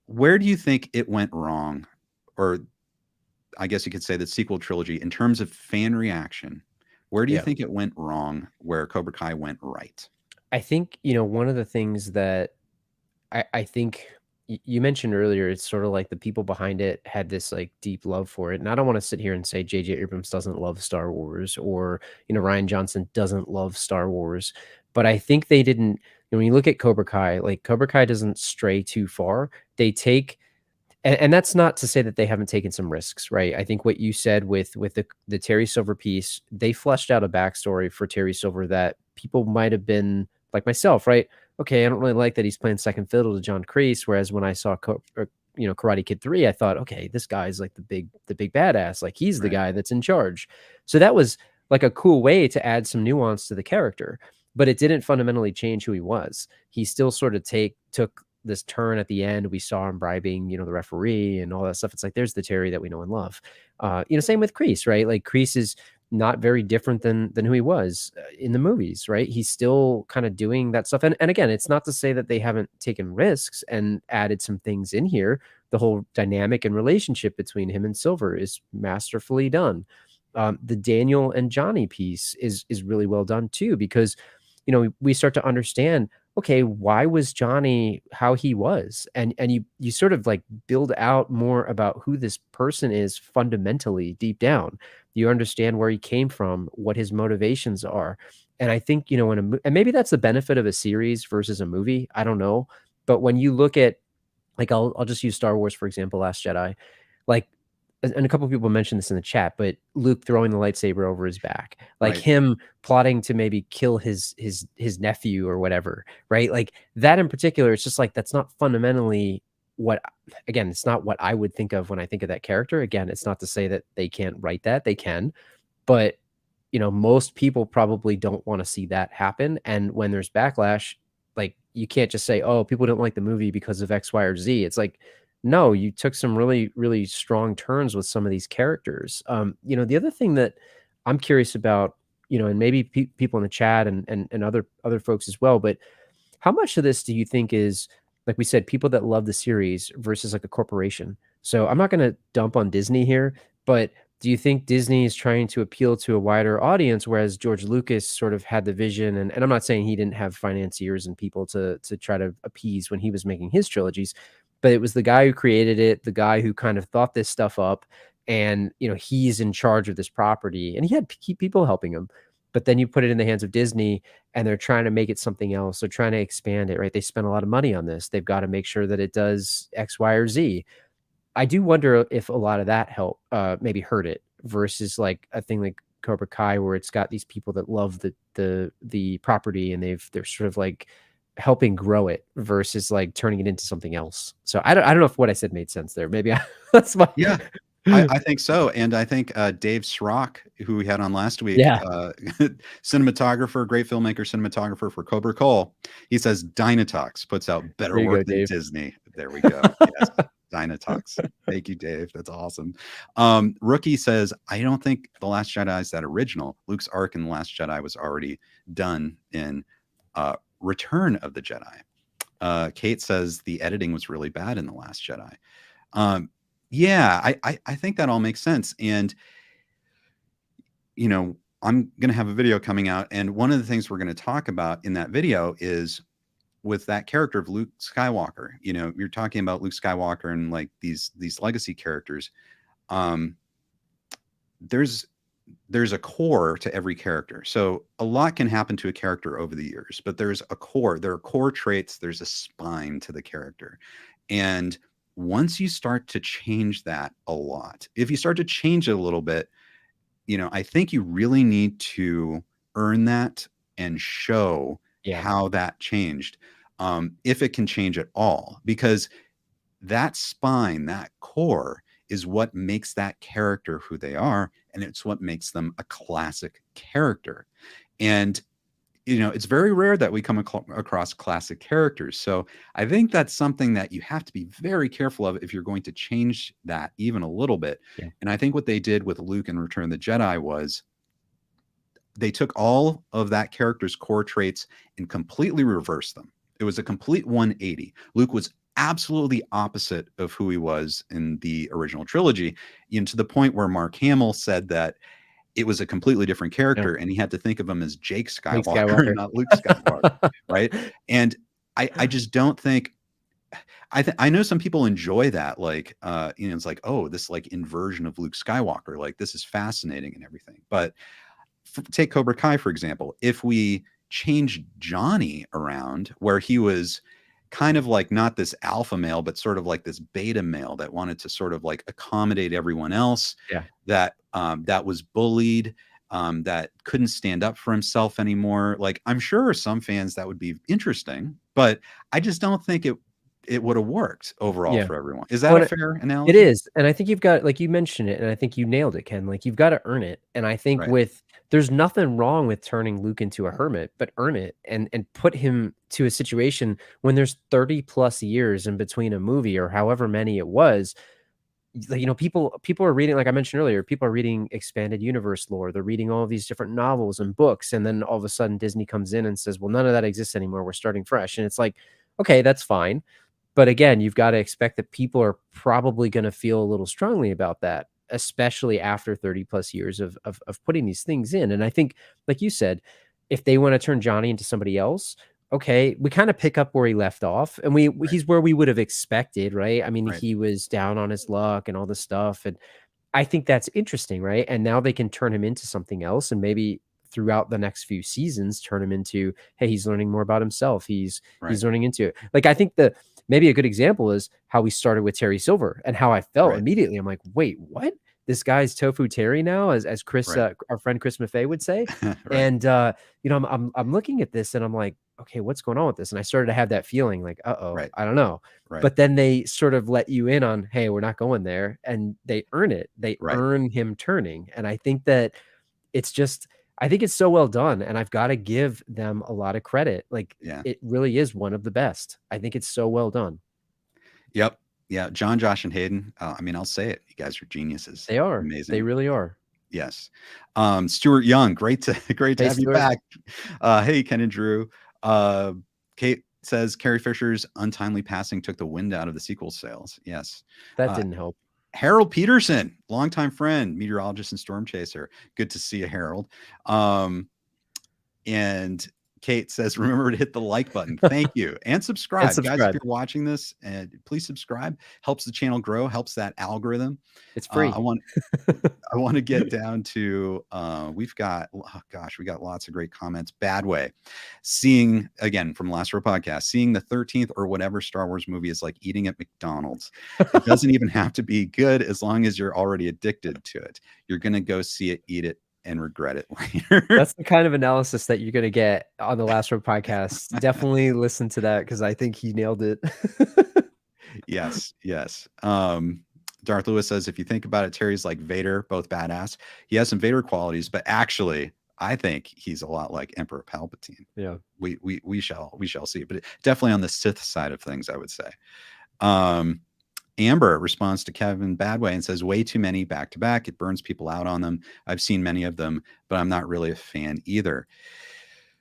Where do you think it went wrong? Or I guess you could say the sequel trilogy, in terms of fan reaction, where do you think it went wrong where Cobra Kai went right? I think, one of the things that I think you mentioned earlier, it's sort of like the people behind it had this like deep love for it. And I don't want to sit here and say J.J. Abrams doesn't love Star Wars, or, Rian Johnson doesn't love Star Wars. But I think they didn't, when you look at Cobra Kai, like Cobra Kai doesn't stray too far. They take, and that's not to say that they haven't taken some risks, right? I think what you said with the Terry Silver piece, they fleshed out a backstory for Terry Silver that people might have been like myself, right? Okay, I don't really like that he's playing second fiddle to John Kreese. Whereas when I saw Karate Kid 3, I thought, okay, this guy's like the big badass, like he's the guy that's in charge. So that was like a cool way to add some nuance to the character, but it didn't fundamentally change who he was. He still sort of took this turn at the end. We saw him bribing, the referee and all that stuff. It's like, there's the Terry that we know and love. Same with Kreese, right? Like Kreese is not very different than who he was in the movies, right? He's still kind of doing that stuff. And again, it's not to say that they haven't taken risks and added some things in here. The whole dynamic and relationship between him and Silver is masterfully done. The Daniel and Johnny piece is really well done too, because we start to understand, okay, why was Johnny how he was? And you sort of like build out more about who this person is fundamentally deep down. You understand where he came from, what his motivations are. And I think, and maybe that's the benefit of a series versus a movie. I don't know. But when you look at, like, I'll just use Star Wars, for example, Last Jedi, like, and a couple of people mentioned this in the chat, but Luke throwing the lightsaber over his back, like him plotting to maybe kill his nephew or whatever, right? Like that in particular, it's just like, that's not fundamentally it's not what I would think of when I think of that character. Again, it's not to say that they can't write that, they can, but most people probably don't want to see that happen. And when there's backlash, like you can't just say, oh, people didn't like the movie because of X, Y, or Z. It's like, no, you took some really, really strong turns with some of these characters. The other thing that I'm curious about, and maybe people in the chat and other folks as well, but how much of this do you think is, like we said, people that love the series versus like a corporation? So I'm not going to dump on Disney here, but do you think Disney is trying to appeal to a wider audience, whereas George Lucas sort of had the vision, and I'm not saying he didn't have financiers and people to try to appease when he was making his trilogies, but it was the guy who created it, the guy who kind of thought this stuff up, and he's in charge of this property, and he had people helping him. But then you put it in the hands of Disney, and they're trying to make it something else. They're trying to expand it, right? They spent a lot of money on this. They've got to make sure that it does X, Y, or Z. I do wonder if a lot of that maybe hurt it, versus like a thing like Cobra Kai, where it's got these people that love the property, and they're sort of like helping grow it versus like turning it into something else. So I don't know if what I said made sense there. Maybe that's my I think so. And I think Dave Srock, who we had on last week, cinematographer, great filmmaker, cinematographer for Cobra Kai, he says Dynatox puts out better work than Disney. There we go. Yes. Dynatox. Thank you, Dave. That's awesome. Rookie says, I don't think The Last Jedi is that original. Luke's arc in The Last Jedi was already done in Return of the Jedi. Kate says the editing was really bad in The Last Jedi. I think that all makes sense. And I'm going to have a video coming out, and one of the things we're going to talk about in that video is with that character of Luke Skywalker. You know, you're talking about Luke Skywalker and like these legacy characters. Um, there's a core to every character. So a lot can happen to a character over the years, but there's a core. There are core traits. There's a spine to the character, and once you start to change that a lot, if you start to change it a little bit, you know, I think you really need to earn that and show Yeah. how that changed, if it can change at all, because that spine, that core is what makes that character who they are. And it's what makes them a classic character. And, you know, it's very rare that we come across classic characters. So I think that's something that you have to be very careful of if you're going to change that even a little bit. Yeah. And I think what they did with Luke in Return of the Jedi was they took all of that character's core traits and completely reversed them. It was a complete 180. Luke was absolutely opposite of who he was in the original trilogy, you know, to the point where Mark Hamill said that it was a completely different character, and he had to think of him as Jake Skywalker and not Luke Skywalker, right? And I just don't think I know some people enjoy that, like, you know, it's like, oh, this like inversion of Luke Skywalker, like this is fascinating and everything. But take Cobra Kai, for example. If we change Johnny around where he was kind of like not this alpha male, but sort of like this beta male that wanted to sort of like accommodate everyone else, Yeah. that was bullied, that couldn't stand up for himself anymore. Like, I'm sure some fans that would be interesting, but I just don't think it would have worked overall Yeah. for everyone. Is that a fair analogy? It is. And I think you've got, like you mentioned it, and I think you nailed it, Ken. Like, you've got to earn it. And I think Right. there's nothing wrong with turning Luke into a hermit, but earn it and put him to a situation when there's 30 plus years in between a movie or however many it was. You know, people are reading, like I mentioned earlier, people are reading expanded universe lore. They're reading all of these different novels and books. And then all of a sudden Disney comes in and says, well, none of that exists anymore. We're starting fresh. And it's like, okay, that's fine. But again, you've got to expect that people are probably going to feel a little strongly about that, especially after 30 plus years of putting these things in. And I think, like you said, if they want to turn Johnny into somebody else, okay, we kind of pick up where he left off, and he's where we would have expected, right? I mean, Right. he was down on his luck and all this stuff, and I think that's interesting, right? And now they can turn him into something else, and maybe throughout the next few seasons turn him into, hey, he's learning more about himself. He's learning into it. Like, I think maybe a good example is how we started with Terry Silver and how I felt immediately. I'm like, wait, what? This guy's Tofu Terry now, as Chris, our friend Chris Maffei would say. And you know, I'm looking at this and I'm like, okay, what's going on with this? And I started to have that feeling like, I don't know. But then they sort of let you in on, hey, we're not going there, and they earn it. They earn him turning, and I think that it's just, I think it's so well done, and I've got to give them a lot of credit. Like, it really is one of the best. I think it's so well done. Yep. Yeah. John, Josh, and Hayden. I mean, I'll say it. You guys are geniuses. They are amazing. They really are. Yes. Stuart Young, great to have Stuart. you back. Hey, Ken and Drew. Kate says Carrie Fisher's untimely passing took the wind out of the sequel sales. Yes. That didn't help. Harold Peterson, longtime friend, meteorologist and storm chaser. Good to see you, Harold. And Kate says, remember to hit the like button. Thank you. And subscribe. Guys, if you're watching this, please subscribe. Helps the channel grow, helps that algorithm. It's free. I want to get down to, we got lots of great comments. Bad Way. Seeing, again, from Last Row Podcast, seeing the 13th or whatever Star Wars movie is like eating at McDonald's. It doesn't even have to be good as long as you're already addicted to it. You're going to go see it, eat it, and regret it later. That's the kind of analysis that you're going to get on the Last Row Podcast. Definitely listen to that, because I think he nailed it. Yes. Darth Lewis says, if you think about it, Terry's like Vader, both badass. He has some Vader qualities, but actually, I think he's a lot like Emperor Palpatine. Yeah. We shall see. But definitely on the Sith side of things, I would say. Amber responds to Kevin Badway and says, way too many back to back. It burns people out on them. I've seen many of them, but I'm not really a fan either.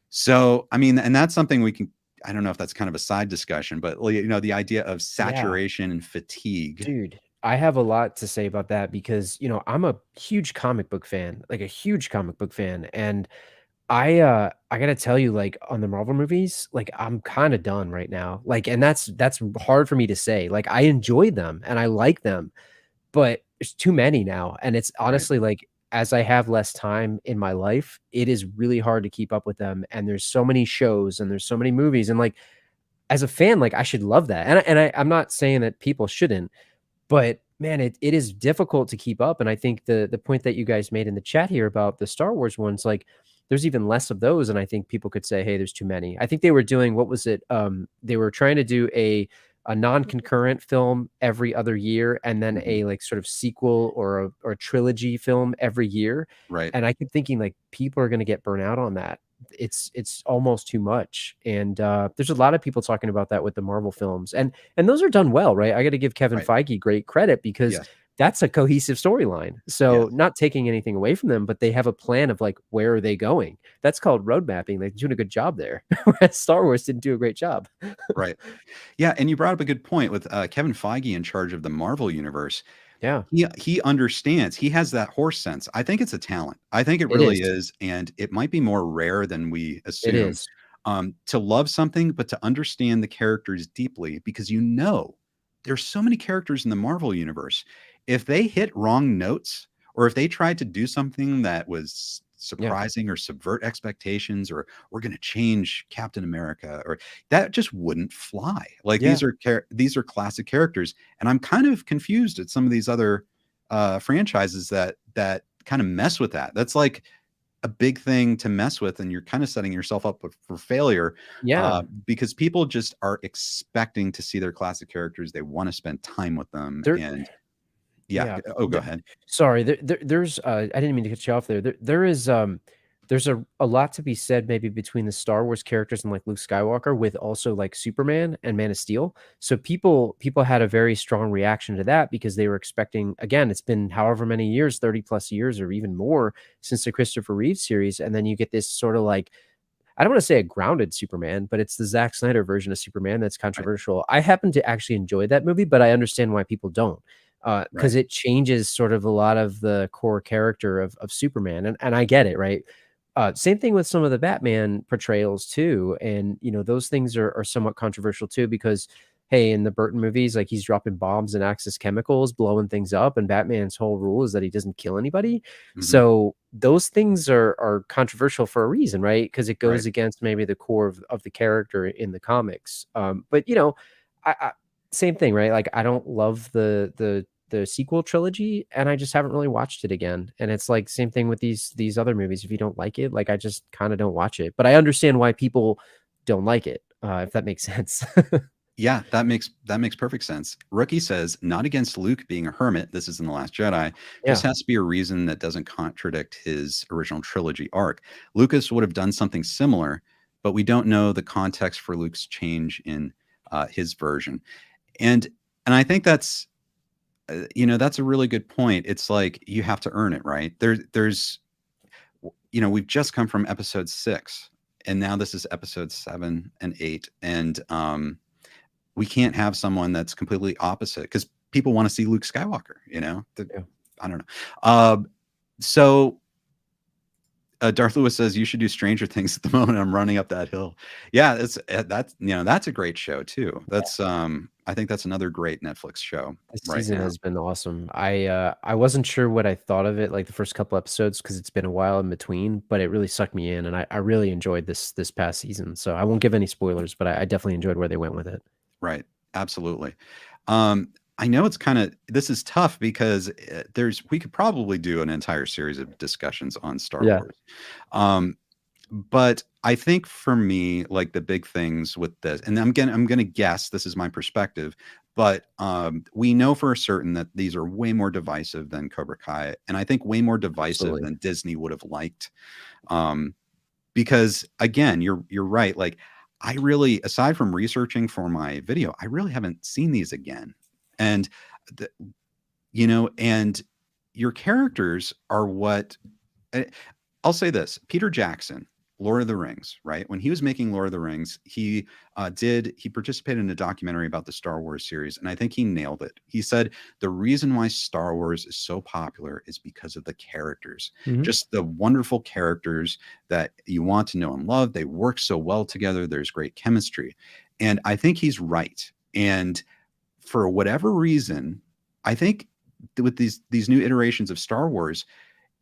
So, I mean, and that's something we can, I don't know if that's kind of a side discussion, but, you know, the idea of saturation and fatigue. Dude, I have a lot to say about that because, I'm a huge comic book fan, like a huge comic book fan. And I gotta tell you, like, on the Marvel movies, like, I'm kinda done right now. Like, and that's hard for me to say. Like, I enjoy them and I like them, but there's too many now. And it's Right. honestly like, as I have less time in my life, it is really hard to keep up with them. And there's so many shows and there's so many movies. And like, as a fan, like, I should love that. I'm not saying that people shouldn't, but man, it is difficult to keep up, and I think the point that you guys made in the chat here about the Star Wars ones, like, there's even less of those, and I think people could say, "Hey, there's too many." I think they were doing what was it? They were trying to do a non-concurrent film every other year, and then Mhm. a, like, sort of sequel or a trilogy film every year, Right. and I keep thinking, like, people are gonna get burnt out on that. It's almost too much, and, there's a lot of people talking about that with the Marvel films, and those are done well, right? I gotta give Kevin Right. Feige great credit because Yes. that's a cohesive storyline. So, Yes. not taking anything away from them, but they have a plan of, like, where are they going? That's called road mapping. They're doing a good job there, whereas Star Wars didn't do a great job. Right. Yeah, and you brought up a good point with, Kevin Feige in charge of the Marvel universe. Yeah, He understands. He has that horse sense. I think it's a talent. I think it it really is. is, and it might be more rare than we It assume, is. to love something, but to understand the characters deeply because there's so many characters in the Marvel universe. If they hit wrong notes, or if they tried to do something that was Yeah. surprising or subvert expectations, or we're gonna change Captain America, or that just wouldn't fly. Like, Yeah. these are classic characters, and I'm kind of confused at some of these other, franchises that kinda mess with that. That's, like, a big thing to mess with, and you're kinda setting yourself up for failure, Yeah. because people just are expecting to see their classic characters. They wanna spend time with them, There and yeah. Yeah. Oh, go There ahead. sorry, there's, I didn't mean to cut you off there. There is, there's a lot to be said maybe between the Star Wars characters and, like, Luke Skywalker with also, like, Superman and Man of Steel. So people had a very strong reaction to that because they were expecting again, it's been however many years, 30 plus years or even more since the Christopher Reeve series, and then you get this sorta, like, I don't wanna say a grounded Superman, but it's the Zack Snyder version of Superman that's Right, controversial. I happen to actually enjoy that movie, but I understand why people don't, because right, it changes sort of a lot of the core character of Superman, and I get it, right? Same thing with some of the Batman portrayals too, and, those things are somewhat controversial too because, hey, in the Burton movies, like, he's dropping bombs and Axis chemicals, blowing things up, and Batman's whole rule is that he doesn't kill anybody. mhm, So those things are controversial for a reason, right? Because it right. goes against maybe the core of the character in the comics. But I same thing, right? Like I don't love the sequel trilogy, and I just haven't really watched it again. And it's like same thing with these other movies. If you don't like it, like I just kind of don't watch it. But I understand why people don't like it, if that makes sense. Yeah, that makes perfect sense. Rookie says, "Not against Luke being a hermit, this is in The Last Jedi, just Yeah, has to be a reason that doesn't contradict his original trilogy arc. Lucas would have done something similar, but we don't know the context for Luke's change in, his version." And and I think that's a really good point. It's like you have to earn it, right? We've just come from episode 6, and now this is episode 7 and 8, and, we can't have someone that's completely opposite because people want to see Luke Skywalker, yeah. I don't know. Um, so Darth Lewis says you should do Stranger Things at the moment. I'm running up that hill. Yeah, that's a great show too. I think that's another great Netflix show This right season now. has been awesome. I wasn't sure what I thought of it, like, the first couple episodes because 'cause it's been a while in between, but it really sucked me in, and I really enjoyed this past season, so I won't give any spoilers, but I definitely enjoyed where they went with it. Right. Absolutely. I know it's kind of this is tough because we could probably do an entire series of discussions on Star Yeah, Wars. Um, but I think for me, like the big things with this, and I'm gonna guess this is my perspective, but we know for certain that these are way more divisive than Cobra Kai, and I think way more divisive absolutely. than Disney would have liked. Um, because again, you're right. Like I really, aside from researching for my video, I really haven't seen these again. And the, and your characters are what eh, I'll say this. Peter Jackson. Lord of the Rings, right? When he was making Lord of the Rings, he participated in a documentary about the Star Wars series, and I think he nailed it. He said the reason why Star Wars is so popular is because of the characters, Mhm. just the wonderful characters that you want to know and love. They work so well together. There's great chemistry, and I think he's right. And for whatever reason, I think with these new iterations of Star Wars,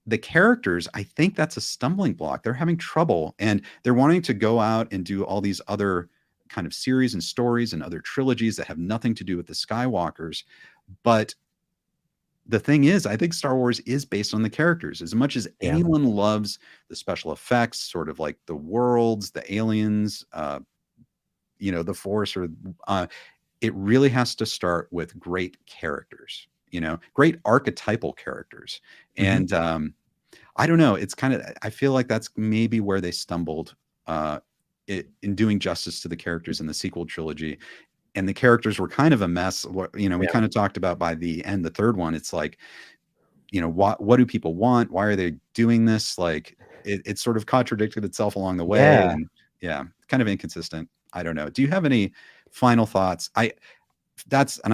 the characters, I think that's a stumbling block. They're having trouble, and they're wanting to go out and do all these other kind of series and stories and other trilogies that have nothing to do with the Skywalkers. But the thing is, I think Star Wars is based on the characters. As much as Yeah. anyone loves the special effects, sort of like the worlds, the aliens, the Force, or it really has to start with great characters, great archetypal characters. Mhm. And I don't know. It's kind of, I feel like that's maybe where they stumbled in doing justice to the characters in the sequel trilogy. And the characters were kind of a mess. We Yeah. kind of talked about by the end, the third one, it's like, what do people want? Why are they doing this? Like it sort of contradicted itself along the way. Yeah. And yeah, kind of inconsistent. I don't know. Do you have any final thoughts? And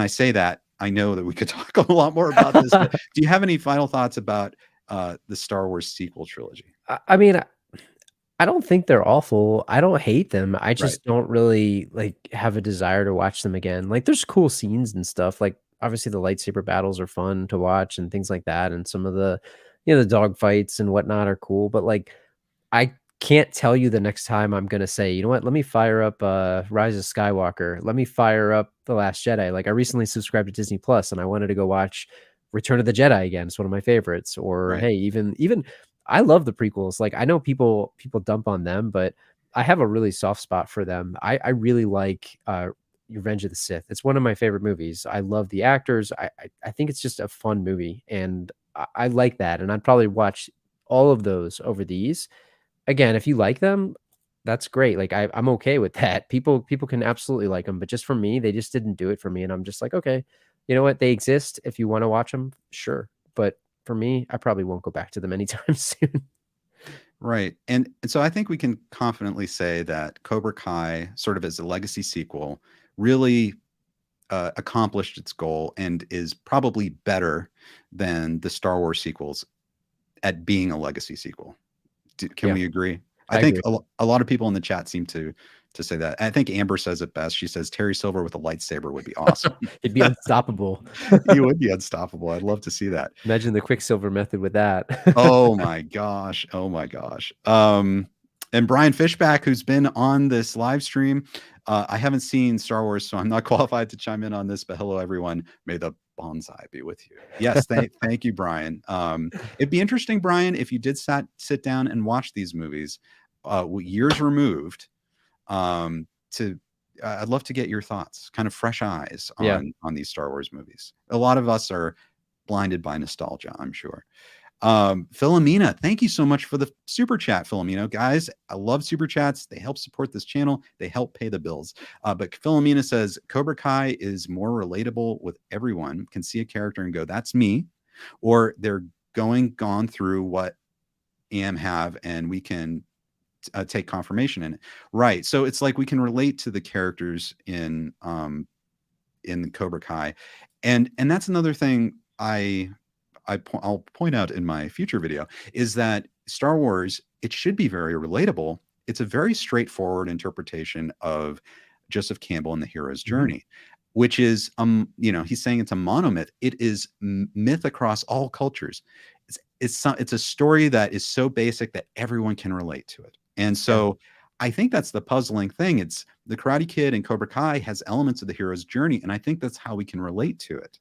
I say that, I know that we could talk a lot more about this, but do you have any final thoughts about the Star Wars sequel trilogy? I mean, I don't think they're awful. I don't hate them. I Right. just don't really like have a desire to watch them again. Like there's cool scenes and stuff. Like obviously the lightsaber battles are fun to watch and things like that. And some of the, the dog fights and whatnot are cool. But like I can't tell you the next time I'm gonna say, you know what, let me fire up Rise of Skywalker. Let me fire up The Last Jedi. Like I recently subscribed to Disney Plus and I wanted to go watch Return of the Jedi again. It's one of my favorites. Or Right. hey, even I love the prequels. Like I know people dump on them, but I have a really soft spot for them. I really like Revenge of the Sith. It's one of my favorite movies. I love the actors. I think it's just a fun movie, and I like that. And I'd probably watch all of those over these. Again, if you like them, that's great. Like I'm okay with that. People can absolutely like them, but just for me, they just didn't do it for me. And I'm just like, okay, you know what? They exist. If you want to watch them, sure. But for me, I probably won't go back to them anytime soon. Right. And so I think we can confidently say that Cobra Kai, sort of as a legacy sequel, really accomplished its goal and is probably better than the Star Wars sequels at being a legacy sequel. Can Yeah, we agree? I I think agree. a lot of people in the chat seem to say that. I think Amber says it best. She says Terry Silver with a lightsaber would be awesome. It'd be unstoppable. You would be unstoppable. I'd love to see that. Imagine the Quicksilver method with that. Oh my gosh. Oh my gosh. And Brian Fishback, who's been on this live stream. I haven't seen Star Wars, so I'm not qualified to chime in on this, but hello, everyone. May the bonsai be with you. Yes, thank you, Brian. It'd be interesting, Brian, if you did sit down and watch these movies, years removed, to I'd love to get your thoughts, kind of fresh eyes Yeah. on these Star Wars movies. A lot of us are blinded by nostalgia, I'm sure. Philomena, thank you so much for the super chat, Philomena. Guys, I love super chats. They help support this channel. They help pay the bills. But Philomena says Cobra Kai is more relatable with everyone, can see a character and go, that's me. Or they're gone through what Am have, and we can take confirmation in it. Right. So it's like we can relate to the characters in Cobra Kai. And that's another thing I'll point out in my future video is that Star Wars, it should be very relatable. It's a very straightforward interpretation of Joseph Campbell and the hero's journey, which is, he's saying it's a monomyth. It is myth across all cultures. It's a story that is so basic that everyone can relate to it. And so I think that's the puzzling thing. It's the Karate Kid and Cobra Kai has elements of the hero's journey. And I think that's how we can relate to it.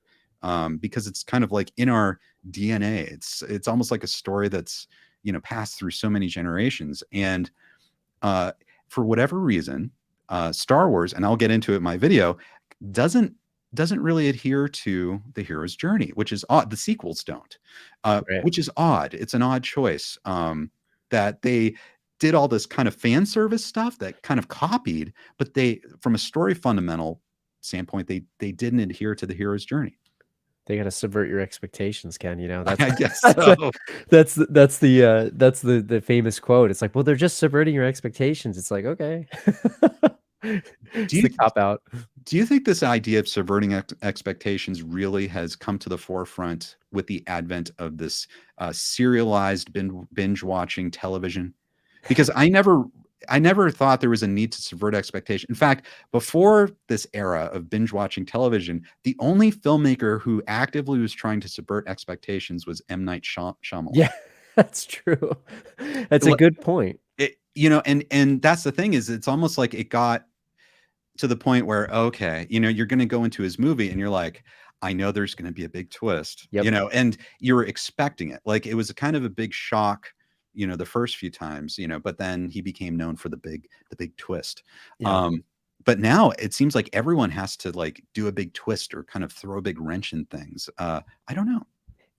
Because it's kind of like in our DNA. It's almost like a story that's passed through so many generations. And for whatever reason, Star Wars, and I'll get into it in my video, doesn't really adhere to the hero's journey, which is odd. The sequels don't, Right. which is odd. It's an odd choice that they did all this kind of fan service stuff that kind of copied, but they, from a story fundamental standpoint, they didn't adhere to the hero's journey. They gotta subvert your expectations, Ken. You know, that's I guess that's so. the famous quote. It's like, well, they're just subverting your expectations. It's like, okay. Do It's you the cop out. do you think this idea of subverting expectations really has come to the forefront with the advent of this serialized binge watching television? Because I never thought there was a need to subvert expectation. In fact, before this era of binge watching television, the only filmmaker who actively was trying to subvert expectations was M. Night Shyamalan. Yeah, that's true. That's a good point. And that's the thing, is it's almost like it got to the point where, okay, you're going to go into his movie and you're like, I know there's going to be a big twist, Yep. and you're expecting it. Like, it was a kind of a big shock, the first few times, but then he became known for the big twist. Yeah. But now it seems like everyone has to like do a big twist or kind of throw a big wrench in things. I don't know.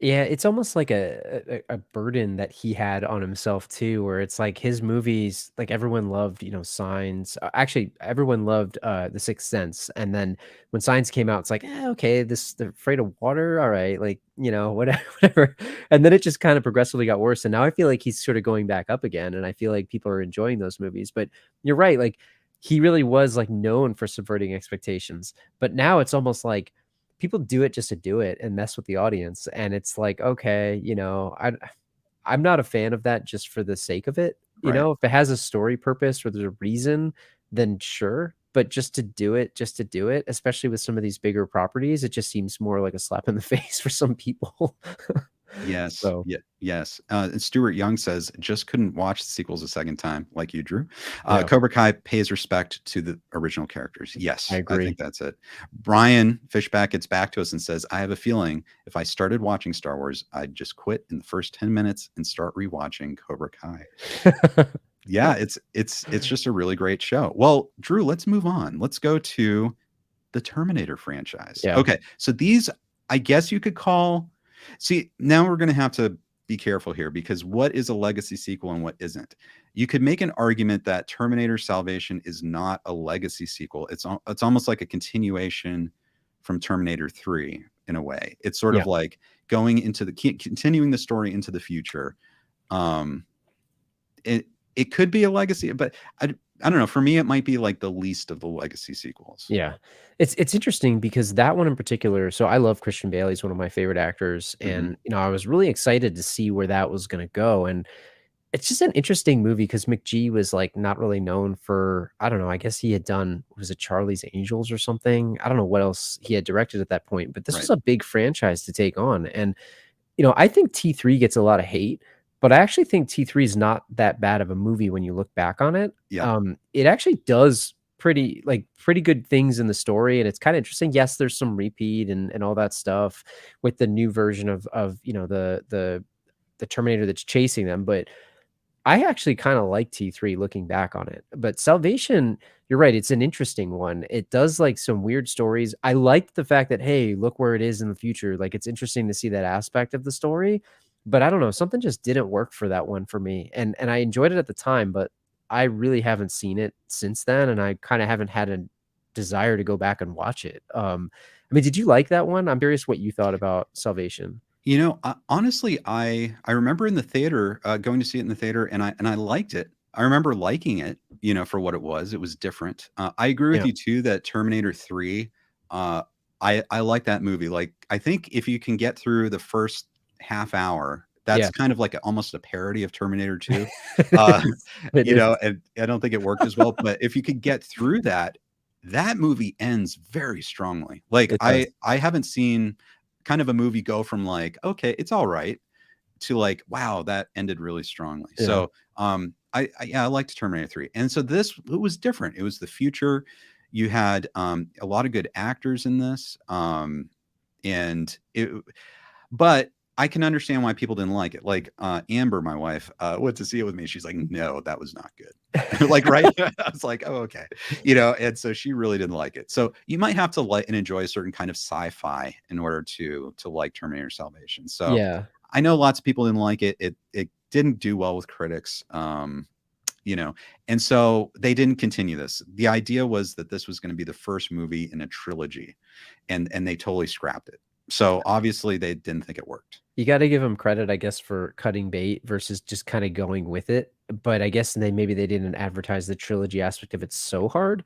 Yeah, it's almost like a burden that he had on himself too, where it's like his movies, like everyone loved, Signs. Actually, everyone loved The Sixth Sense, and then when Signs came out, it's like, okay, they're afraid of water, all right, like whatever, whatever. And then it just kind of progressively got worse, and now I feel like he's sort of going back up again, and I feel like people are enjoying those movies. But you're right, like he really was like known for subverting expectations, but now it's almost like people do it just to do it and mess with the audience. And it's like, okay, I'm not a fan of that just for the sake of it. Right. If it has a story purpose or there's a reason, then sure. But just to do it, especially with some of these bigger properties, it just seems more like a slap in the face for some people. Yes. So Yeah. Yes. And Stuart Young says, just couldn't watch the sequels a second time like you, Drew. yeah, Cobra Kai pays respect to the original characters. Yes, I I agree. think that's it. Brian Fishback gets back to us and says, I have a feeling if I started watching Star Wars, I'd just quit in the first 10 minutes and start rewatching Cobra Kai. Yeah, it's just a really great show. Well, Drew, let's move on. Let's go to the Terminator franchise. Yeah. Okay, so these, I guess you could call. See, now we're going to have to be careful here, because what is a legacy sequel and what isn't? You could make an argument that Terminator Salvation is not a legacy sequel. It's almost like a continuation from Terminator 3 in a way. It's sort Yeah. of like going into continuing the story into the future. It could be a legacy, but I don't know. For me, it might be like the least of the legacy sequels. Yeah. It's interesting because that one in particular, so I love Christian Bale. He's one of my favorite actors. And, I was really excited to see where that was going to go. And it's just an interesting movie because McG was like not really known for, I don't know, I guess he had done, was it Charlie's Angels or something? I don't know what else he had directed at that point, but this was a big franchise to take on. And, I think T3 gets a lot of hate, but I actually think T3 is not that bad of a movie when you look back on it. Yeah. It actually does pretty good things in the story, and it's kind of interesting. Yes, there's some repeat and all that stuff with the new version of the Terminator that's chasing them, but I actually kind of like T3 looking back on it. But Salvation, you're right, it's an interesting one. It does like some weird stories. I liked the fact that, hey, look where it is in the future. Like, it's interesting to see that aspect of the story. But I don't know, something just didn't work for that one for me. And I enjoyed it at the time, but I really haven't seen it since then, and I kind of haven't had a desire to go back and watch it. I mean, did you like that one? I'm curious what you thought about Salvation. Honestly, I remember in the theater, going to see it in the theater, and I liked it. I remember liking it, for what it was. It was different. I agree with Yeah. you too that Terminator 3, I like that movie. Like, I think if you can get through the first half hour, that's Yeah. kind of like almost a parody of Terminator 2. It is. And I don't think it worked as well, but if you could get through that, that movie ends very strongly. Like, It does. I haven't seen kind of a movie go from like, okay, it's all right, to like, wow, that ended really strongly. Yeah. So I liked Terminator 3. And so it was different. It was the future. You had a lot of good actors in this. But I can understand why people didn't like it. Like Amber, my wife, went to see it with me. She's like, no, that was not good. Like, right. I was like, oh, okay. And so she really didn't like it. So you might have to like and enjoy a certain kind of sci-fi in order to like Terminator Salvation. So Yeah. I know lots of people didn't like it. It didn't do well with critics. And so they didn't continue this. The idea was that this was going to be the first movie in a trilogy, and they totally scrapped it. So obviously they didn't think it worked. You got to give them credit, I guess, for cutting bait versus just kind of going with it. But I guess maybe they didn't advertise the trilogy aspect of it so hard.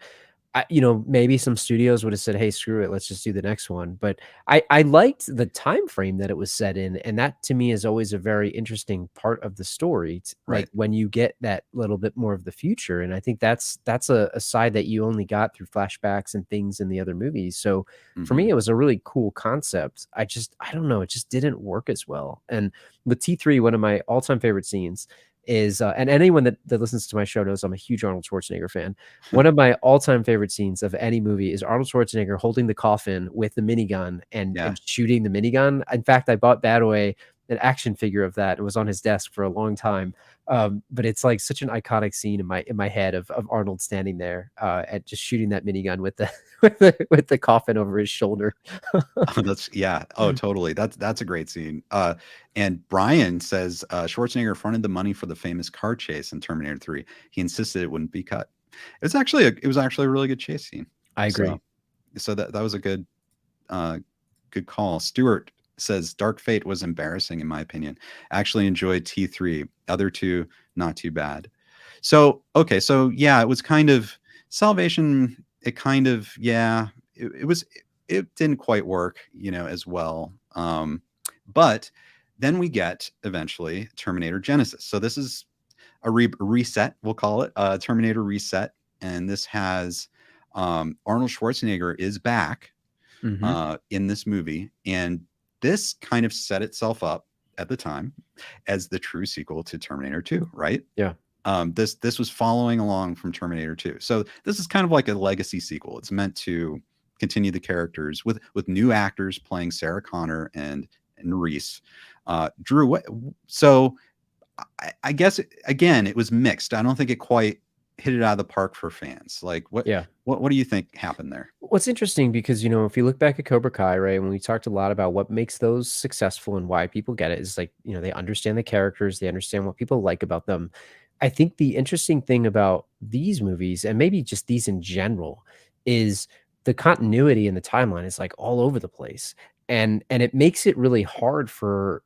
Maybe some studios would have said, "Hey, screw it, let's just do the next one." But I liked the time frame that it was set in, and that to me is always a very interesting part of the story. Like Right. when you get that little bit more of the future, and I think that's a side that you only got through flashbacks and things in the other movies. So for Hmm. me, it was a really cool concept. I don't know, it just didn't work as well. And with T3, one of my all-time favorite scenes is, and anyone that listens to my show knows I'm a huge Arnold Schwarzenegger fan. One of my all-time favorite scenes of any movie is Arnold Schwarzenegger holding the coffin with the minigun and Yeah. shooting the minigun. In fact, I bought Bataway an action figure of that. It was on his desk for a long time. But it's like such an iconic scene in my head of Arnold standing there and just shooting that minigun with the with the coffin over his shoulder. Oh, that's yeah. Oh, totally. That's a great scene. And Brian says Schwarzenegger fronted the money for the famous car chase in Terminator 3. He insisted it wouldn't be cut. It was actually a really good chase scene. I So agree. that was a good call. Stuart says Dark Fate was embarrassing in my opinion. Actually enjoyed T3. Other two not too bad. So okay, so yeah, it was kind of Salvation. It kind of yeah, it was it didn't quite work, as well. But then we get eventually Terminator Genesis. So this is a reset, we'll call it a Terminator reset, and this has Arnold Schwarzenegger is back Hmm. in this movie, and this kind of set itself up at the time as the true sequel to Terminator 2, right? Yeah. This was following along from Terminator 2, so this is kind of like a legacy sequel. It's meant to continue the characters with new actors playing Sarah Connor and Reese. Drew, so I guess again it was mixed. I don't think it quite hit it out of the park for fans. Like Yeah. what do you think happened there? What's interesting because, if you look back at Cobra Kai, right, when we talked a lot about what makes those successful and why people get it is like, they understand the characters, they understand what people like about them. I think the interesting thing about these movies and maybe just these in general is the continuity in the timeline is like all over the place. And it makes it really hard for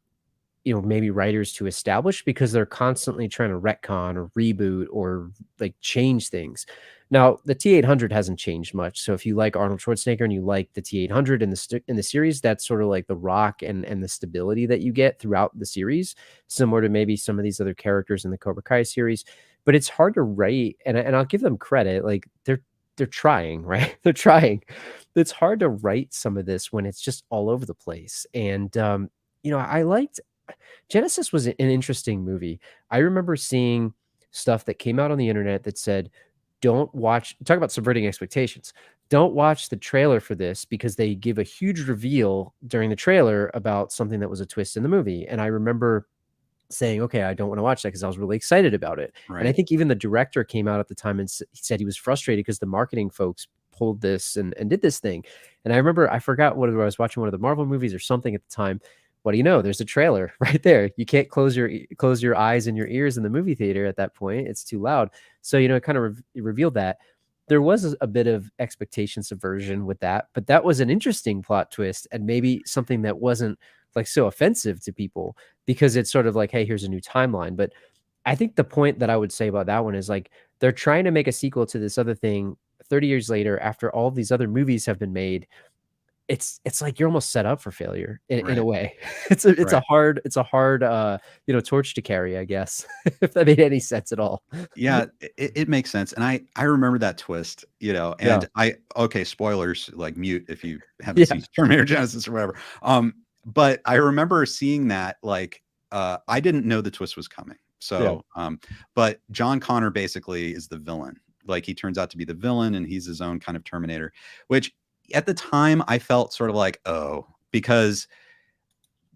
maybe writers to establish because they're constantly trying to retcon or reboot or like change things. Now, the T800 hasn't changed much. So if you like Arnold Schwarzenegger and you like the T800 in the series, that's sort of like the rock and the stability that you get throughout the series, similar to maybe some of these other characters in the Cobra Kai series. But it's hard to write, and I'll give them credit. Like they're trying, right? They're trying. It's hard to write some of this when it's just all over the place. And I liked Genesis was an interesting movie. I remember seeing stuff that came out on the internet that said, "Don't watch." Talk about subverting expectations. Don't watch the trailer for this because they give a huge reveal during the trailer about something that was a twist in the movie. And I remember saying, "Okay, I don't want to watch that because I was really excited about it." And I Right. think even the director came out at the time and he said he was frustrated because the marketing folks pulled this and did this thing. And I remember I forgot whether I was watching one of the Marvel movies or something at the time. What do you know? There's a trailer right there. You can't close your eyes and your ears in the movie theater at that point. It's too loud. So it kind of revealed that there was a bit of expectation subversion with that, but that was an interesting plot twist and maybe something that wasn't like so offensive to people because it's sort of like, hey, here's a new timeline. But I think the point that I would say about that one is like they're trying to make a sequel to this other thing 30 years later after all these other movies have been made. It's like you're almost set up for failure in a Right. way. It's a Right. hard torch to carry, I guess, if that made any sense at all. Yeah, it makes sense. And I remember that twist, Yeah. and okay, spoilers, like mute if you haven't Yeah. seen Terminator Genesis or whatever. But I remember seeing that, like, I didn't know the twist was coming. Yeah. So, but John Connor basically is the villain. Like, he turns out to be the villain and he's his own kind of Terminator, which at the time I felt sort of like, oh, because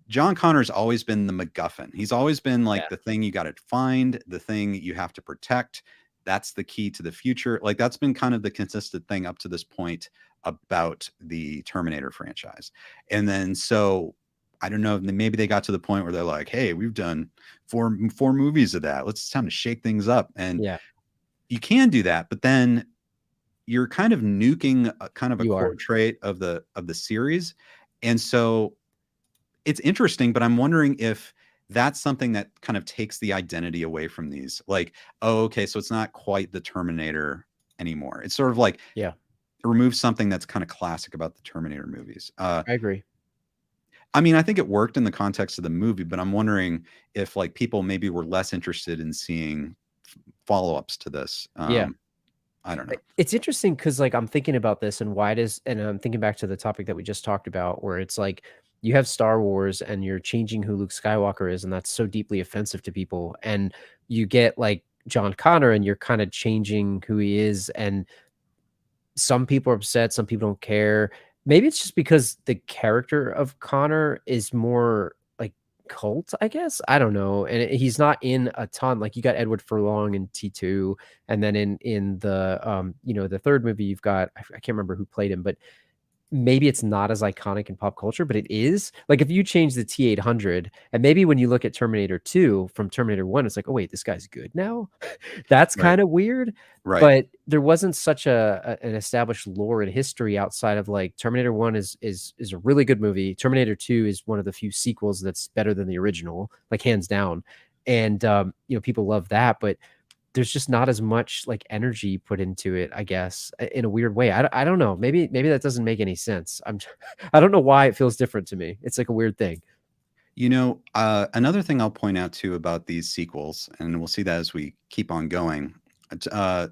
John Connor's always been the MacGuffin. He's always been like Yeah. the thing you got to find, the thing you have to protect. That's the key to the future. Like, that's been kind of the consistent thing up to this point about the Terminator franchise. And then so I don't know, maybe they got to the point where they're like, "Hey, we've done four movies of that. It's time to shake things up." And Yeah. you can do that, but then you're kind of nuking kind of a You core are. trait of the series, And so it's interesting, but I'm wondering if that's something that kind of takes the identity away from these. Like, oh, okay, so it's not quite the Terminator anymore. It's sort of like Yeah, it removes something that's kind of classic about the Terminator movies. I agree. I mean, I think it worked in the context of the movie, but I'm wondering if like people maybe were less interested in seeing follow-ups to this. Yeah. I don't know. It's interesting because like I'm thinking about this and why does and I'm thinking back to the topic that we just talked about where it's like you have Star Wars and you're changing who Luke Skywalker is, and that's so deeply offensive to people. And you get like John Connor and you're kind of changing who he is, and some people are upset, some people don't care. Maybe it's just because the character of Connor is more like cult, I guess. I don't know. And he's not in a ton. Like you got Edward Furlong in T2, and then in the the third movie you've got I can't remember who played him, but maybe it's not as iconic in pop culture, but it is. Like if you change the T800, and maybe when you look at Terminator 2 from Terminator 1, it's like, oh wait, this guy's good now. That's Right. kind of weird. Right. But there wasn't such an established lore and history outside of like Terminator 1 is a really good movie. Terminator 2 is one of the few sequels that's better than the original, like hands down. And people love that, but there's just not as much like energy put into it, I guess, in a weird way. I don't know. Maybe that doesn't make any sense. I don't know why it feels different to me. It's like a weird thing. Another thing I'll point out too about these sequels, and we'll see that as we keep on going. The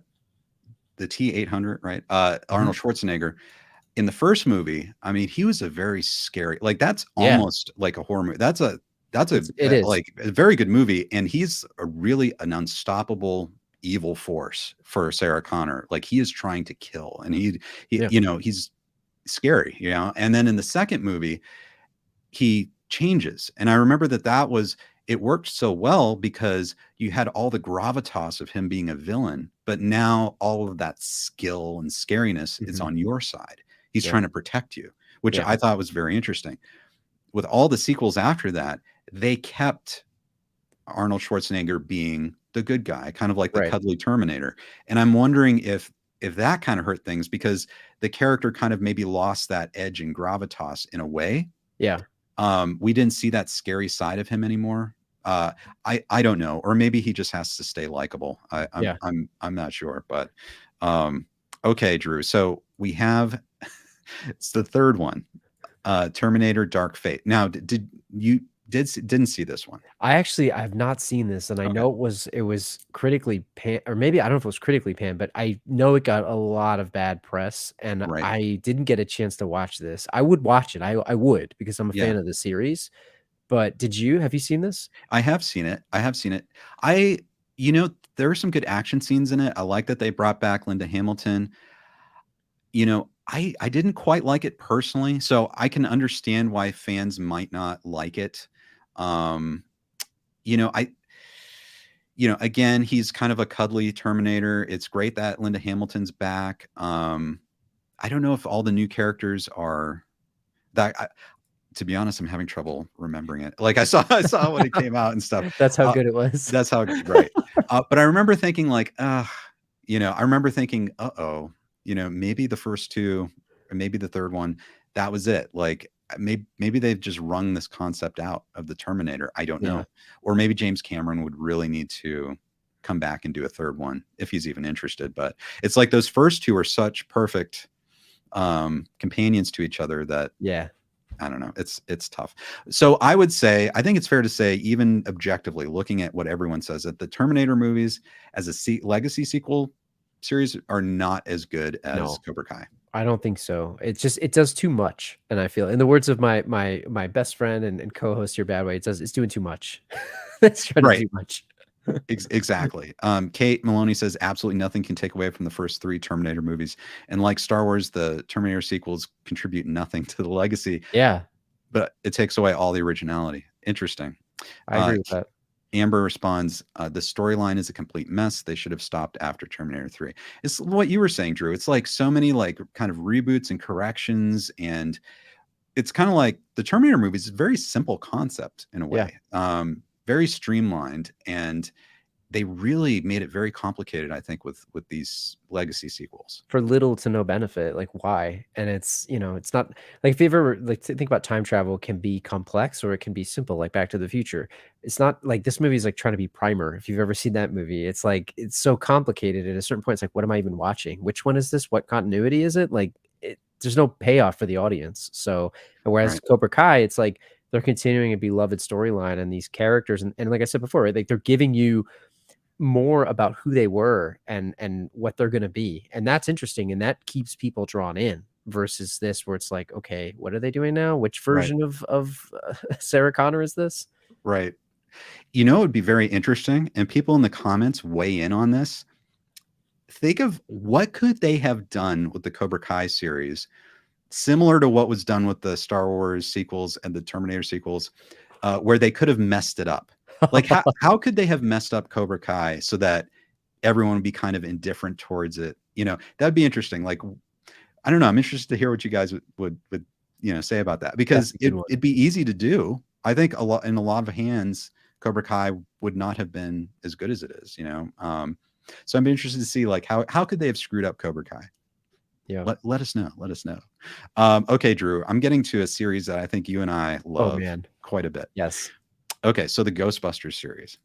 T800, right? Arnold Schwarzenegger in the first movie. I mean, he was a very scary. Like that's Yeah. almost like a horror movie. It is. Like a very good movie, and he's an unstoppable evil force for Sarah Connor. Like he is trying to kill, and Yeah. he's scary, And then in the second movie, he changes, and I remember it worked so well because you had all the gravitas of him being a villain, but now all of that skill and scariness is on your side. He's Yeah. trying to protect you, which Yeah. I thought was very interesting. With all the sequels after that, they kept Arnold Schwarzenegger being the good guy, kind of like the Right. cuddly Terminator. And I'm wondering if that kind of hurt things because the character kind of maybe lost that edge and gravitas in a way. Yeah. We didn't see that scary side of him anymore. I don't know, or maybe he just has to stay likable. I'm not sure, but okay, Drew. So we have it's the third one, Terminator: Dark Fate. Now, didn't see this one? I've not seen this, and I know it was critically panned, or maybe I don't know if it was critically panned, but I know it got a lot of bad press, and Right. I didn't get a chance to watch this. I would watch it. I would because I'm a fan of the series. But have you seen this? I have seen it. There are some good action scenes in it. I like that they brought back Linda Hamilton. I didn't quite like it personally, so I can understand why fans might not like it. Again, he's kind of a cuddly Terminator. It's great that Linda Hamilton's back. I don't know if all the new characters are that. To be honest, I'm having trouble remembering it. Like I saw when it came out and stuff. That's how good it was. That's how right. But I remember thinking like, I remember thinking, maybe the first two, or maybe the third one, that was it. Like maybe they've just wrung this concept out of the Terminator. I don't know. Or maybe James Cameron would really need to come back and do a third one if he's even interested. But it's like those first two are such perfect companions to each other that I don't know. It's tough. So I think it's fair to say, even objectively, looking at what everyone says, that the Terminator movies as a legacy sequel series are not as good as Cobra Kai. I don't think so. It does too much, and I feel, in the words of my best friend and co-host here, Bad Way, it's doing too much. It's trying to do too much. Exactly. Kate Maloney says absolutely nothing can take away from the first three Terminator movies, and like Star Wars, the Terminator sequels contribute nothing to the legacy. Yeah, but it takes away all the originality. Interesting. I agree with that. Amber responds, the storyline is a complete mess. They should have stopped after Terminator 3. It's what you were saying, Drew. It's like so many like kind of reboots and corrections, and it's kind of like the Terminator movies is a very simple concept in a way. Very streamlined, and they really made it very complicated, I think, with these legacy sequels. For little to no benefit. Like, why? And it's, it's not like, if you ever like think about time travel, can be complex or it can be simple, like Back to the Future. It's not like this movie is like trying to be Primer. If you've ever seen that movie, it's like it's so complicated. At a certain point, it's like, what am I even watching? Which one is this? What continuity is it? Like, there's no payoff for the audience. So, whereas Right. Cobra Kai, it's like they're continuing a beloved storyline and these characters, and like I said before, right, like they're giving you more about who they were and what they're going to be, and that's interesting, and that keeps people drawn in, versus this where it's like, okay, what are they doing now? Which Right. version of Sarah Connor is this? Right. It would be very interesting, and people in the comments weigh in on this. Think of what could they have done with the Cobra Kai series, similar to what was done with the Star Wars sequels and the Terminator sequels, where they could have messed it up. Like, how could they have messed up Cobra Kai so that everyone would be kind of indifferent towards it? That'd be interesting. Like, I don't know. I'm interested to hear what you guys would say about that, because it'd be easy to do. I think in a lot of hands, Cobra Kai would not have been as good as it is. So I'm interested to see, like, how could they have screwed up Cobra Kai? Yeah. Let us know. Let us know. Okay, Drew, I'm getting to a series that I think you and I love quite a bit. Yes. Okay, so the Ghostbusters series.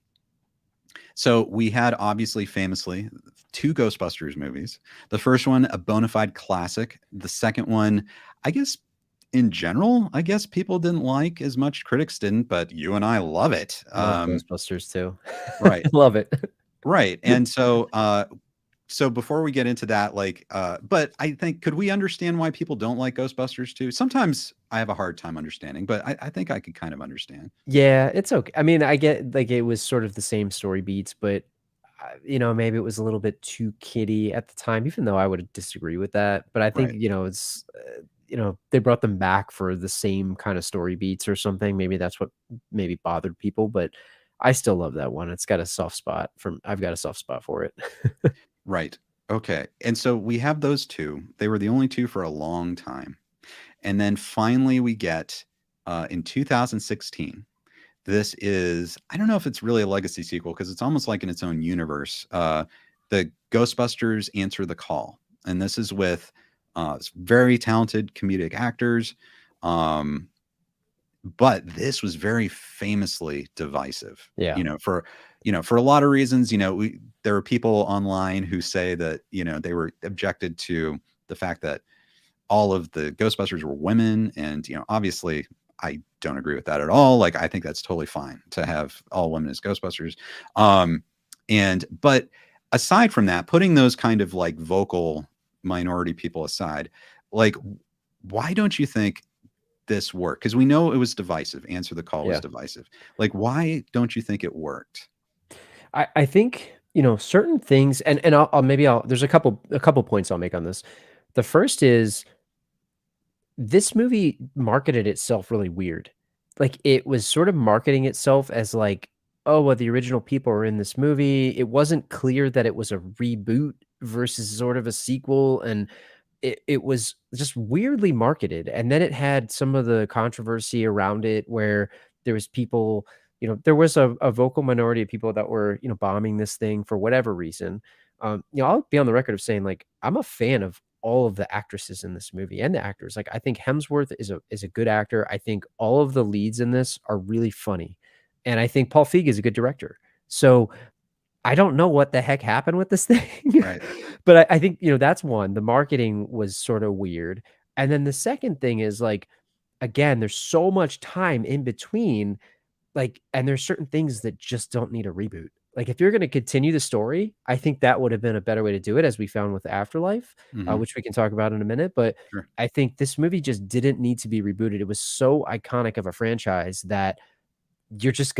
So we had, obviously, famously, 2 Ghostbusters movies. The first one, a bona fide classic. The second one, I guess, in general, people didn't like as much. Critics didn't, but you and I love it. Love Ghostbusters too. Right. Love it. Right. And so before we get into that, but I think, could we understand why people don't like Ghostbusters too? Sometimes I have a hard time understanding, but I think I could kind of understand. Yeah, it's okay. I mean, I get, like, it was sort of the same story beats, but maybe it was a little bit too kiddie at the time, even though I would disagree with that. But I think, Right. It's, they brought them back for the same kind of story beats or something. Maybe that's what maybe bothered people, but I still love that one. It's got a soft spot I've got a soft spot for it. Right. Okay. And so we have those 2. They were the only 2 for a long time. And then finally we get, in 2016, this is, I don't know if it's really a legacy sequel, because it's almost like in its own universe. The Ghostbusters Answer the Call. And this is with very talented comedic actors. But this was very famously divisive. Yeah. For a lot of reasons. There are people online who say that, they were objected to the fact that all of the Ghostbusters were women. And, obviously I don't agree with that at all. Like, I think that's totally fine to have all women as Ghostbusters. But aside from that, putting those kind of like vocal minority people aside, like, why don't you think this worked? Because we know it was divisive. Answer the Call was divisive. Like, why don't you think it worked? I think, certain things, and there's a couple points I'll make on this. The first is, this movie marketed itself really weird. Like, it was sort of marketing itself as like, oh, well, the original people are in this movie. It wasn't clear that it was a reboot versus sort of a sequel, and it was just weirdly marketed. And then it had some of the controversy around it, where there was people, there was a vocal minority of people that were, bombing this thing for whatever reason. I'll be on the record of saying, like, I'm a fan of all of the actresses in this movie and the actors. Like, I think Hemsworth is a good actor. I think all of the leads in this are really funny. And I think Paul Feig is a good director. So I don't know what the heck happened with this thing. Right. But I think, that's one. The marketing was sort of weird. And then the second thing is, like, again, there's so much time in between, like, and there's certain things that just don't need a reboot. Like, if you're going to continue the story, I think that would have been a better way to do it, as we found with Afterlife, which we can talk about in a minute. But Sure. I think this movie just didn't need to be rebooted. It was so iconic of a franchise that you just,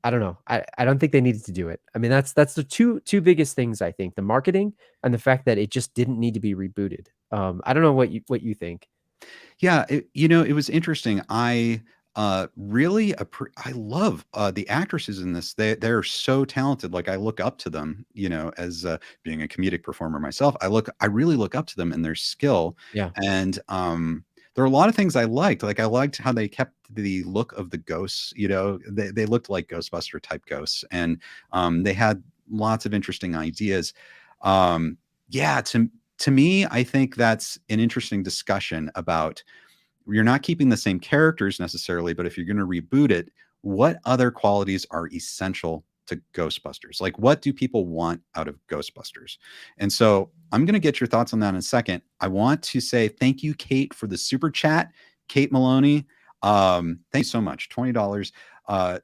I don't know. I don't think they needed to do it. I mean, that's the two biggest things, I think: the marketing and the fact that it just didn't need to be rebooted. I don't know what you think. Yeah, it was interesting. I really I love the actresses in this. They're so talented. Like, I look up to them, as being a comedic performer myself. I really look up to them and their skill. Yeah. And there are a lot of things I liked. Like I liked how they kept the look of the ghosts. You know, they looked like Ghostbuster type ghosts, and they had lots of interesting ideas. Yeah, to me, I think that's an interesting discussion about, you're not keeping the same characters necessarily, but if you're going to reboot it, what other qualities are essential to Ghostbusters? Like, what do people want out of Ghostbusters? And so I'm going to get your thoughts on that in a second. I want to say thank you, Kate, for the super chat. Kate Maloney, thank you so much. $20.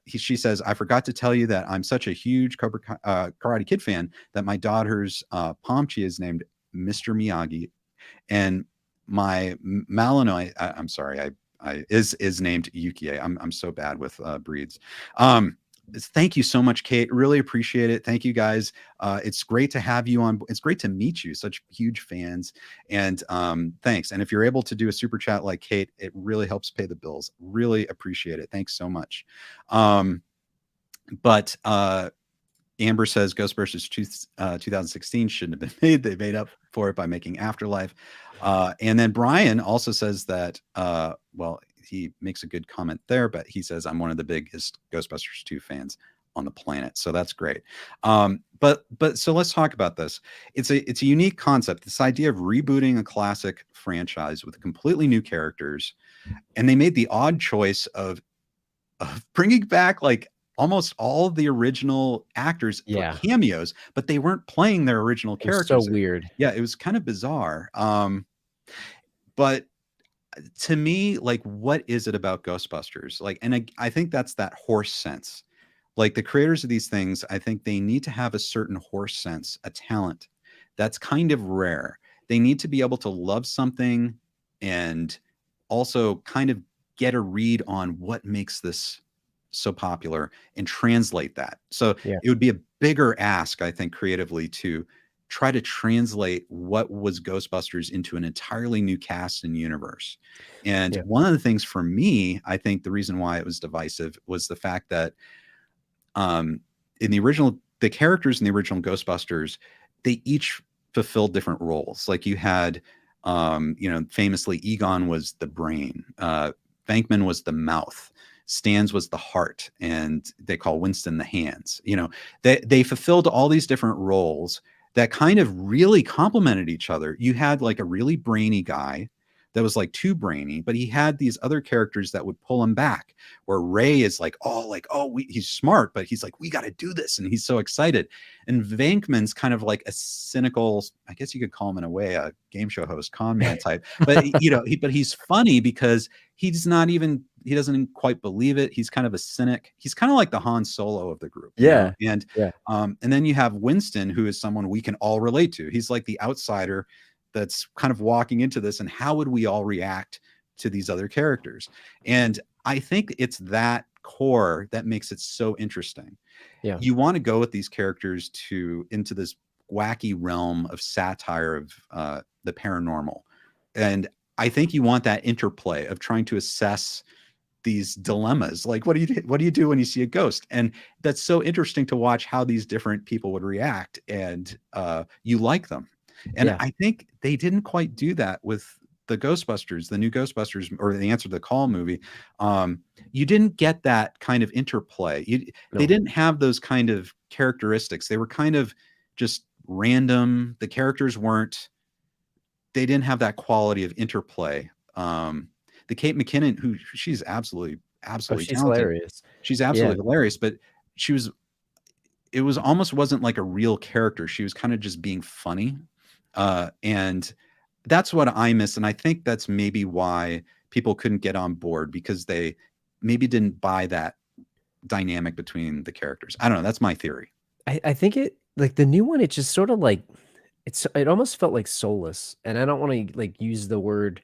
She says, I forgot to tell you that I'm such a huge Karate Kid fan that my daughter's Pomchi is named Mr. Miyagi, and my Malinois, I'm sorry, I is named Yukie. I'm so bad with breeds. Thank you so much, Kate. Really appreciate it. Thank you, guys. It's great to have you on. It's great to meet you. Such huge fans. And thanks. And if you're able to do a super chat like Kate, it really helps pay the bills. Really appreciate it. Thanks so much. But Amber says Ghostbusters 2016 shouldn't have been made. They made up for it by making Afterlife. And then Brian also says that, well, he makes a good comment there, but he says, I'm one of the biggest Ghostbusters 2 fans on the planet. So that's great. But so let's talk about this. It's a unique concept, this idea of rebooting a classic franchise with completely new characters. And they made the odd choice of bringing back like almost all of the original actors for cameos, but they weren't playing their original characters. So weird. Yeah, it was kind of bizarre. But to me, like, what is it about Ghostbusters? Like, and I think that's that horse sense. Like the creators of these things, I think they need to have a certain horse sense, a talent that's kind of rare. They need to be able to love something and also kind of get a read on what makes this so popular and translate that. So it would be a bigger ask, I think, creatively, to try to translate what was Ghostbusters into an entirely new cast and universe. And one of the things for me, I think the reason why it was divisive was the fact that in the characters in the original Ghostbusters, they each fulfilled different roles. Like you had, famously Egon was the brain, Venkman was the mouth, Stans was the heart, and they call Winston the hands. They fulfilled all these different roles that kind of really complemented each other. You had like a really brainy guy that was like too brainy, but he had these other characters that would pull him back, where Ray is like, he's smart, but he's like, we got to do this. And he's so excited. And Venkman's kind of like a cynical, I guess you could call him in a way, a game show host, con man type, but but he's funny because he doesn't quite believe it. He's kind of a cynic. He's kind of like the Han Solo of the group. And then you have Winston, who is someone we can all relate to. He's like the outsider that's kind of walking into this, and how would we all react to these other characters? And I think it's that core that makes it so interesting. You want to go with these characters into this wacky realm of satire of the paranormal. And I think you want that interplay of trying to assess these dilemmas. Like, what do you do when you see a ghost? And that's so interesting to watch how these different people would react, and you like them. And I think they didn't quite do that with the Ghostbusters, the new Ghostbusters, or the Answer to the Call movie. You didn't get that kind of interplay. They didn't have those kind of characteristics. They were kind of just random. The characters they didn't have that quality of interplay. The Kate McKinnon, she's absolutely she's talented. Hilarious. She's absolutely hilarious, but it was almost wasn't like a real character. She was kind of just being funny. And that's what I miss. And I think that's maybe why people couldn't get on board, because they maybe didn't buy that dynamic between the characters. I don't know. That's my theory. I think it, like the new one, it just sort of like, it almost felt like soulless. And I don't want to like use the word,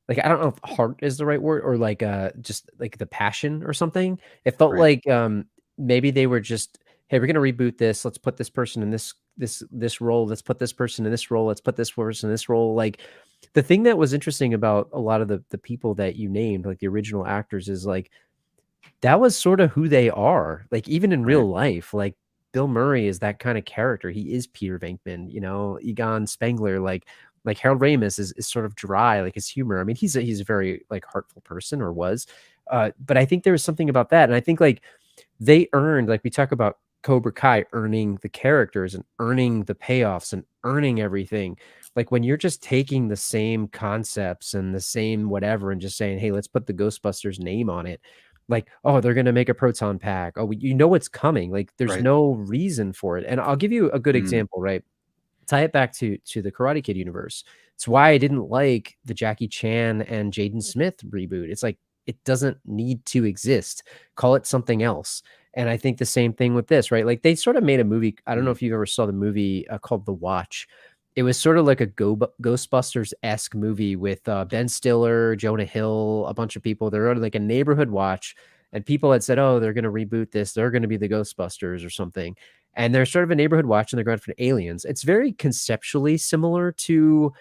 like, I don't know if heart is the right word, or like just like the passion or something. It felt like maybe they were just, hey, we're gonna reboot this. Let's put this person in this role. Let's put this person in this role. Let's put this person in this role. Like, the thing that was interesting about a lot of the people that you named, like the original actors, is like that was sort of who they are. Like, even in real life, like Bill Murray is that kind of character. He is Peter Venkman, Egon Spengler. Like, Like Harold Ramis is sort of dry, like his humor. I mean, he's a very like heartful person, or was. But I think there was something about that. And I think like they earned, like we talk about Cobra Kai earning the characters and earning the payoffs and earning everything. Like when you're just taking the same concepts and the same whatever and just saying, hey, let's put the Ghostbusters name on it. Like, oh, they're going to make a proton pack. Oh, you know what's coming. Like there's Right. no reason for it. And I'll give you a good Mm, example, right? Tie it back to the Karate Kid universe. It's why I didn't like the Jackie Chan and Jaden Smith reboot. It's like it doesn't need to exist. Call it something else. And I think the same thing with this, right? Like they sort of made a movie. I don't know mm, if you ever saw the movie called The Watch. It was sort of like a Ghostbusters-esque movie with Ben Stiller, Jonah Hill, a bunch of people. They're like a neighborhood watch, and people had said, "Oh, they're going to reboot this. They're going to be the Ghostbusters or something." And they're sort of a neighborhood watch, and they're going for aliens. It's very conceptually similar to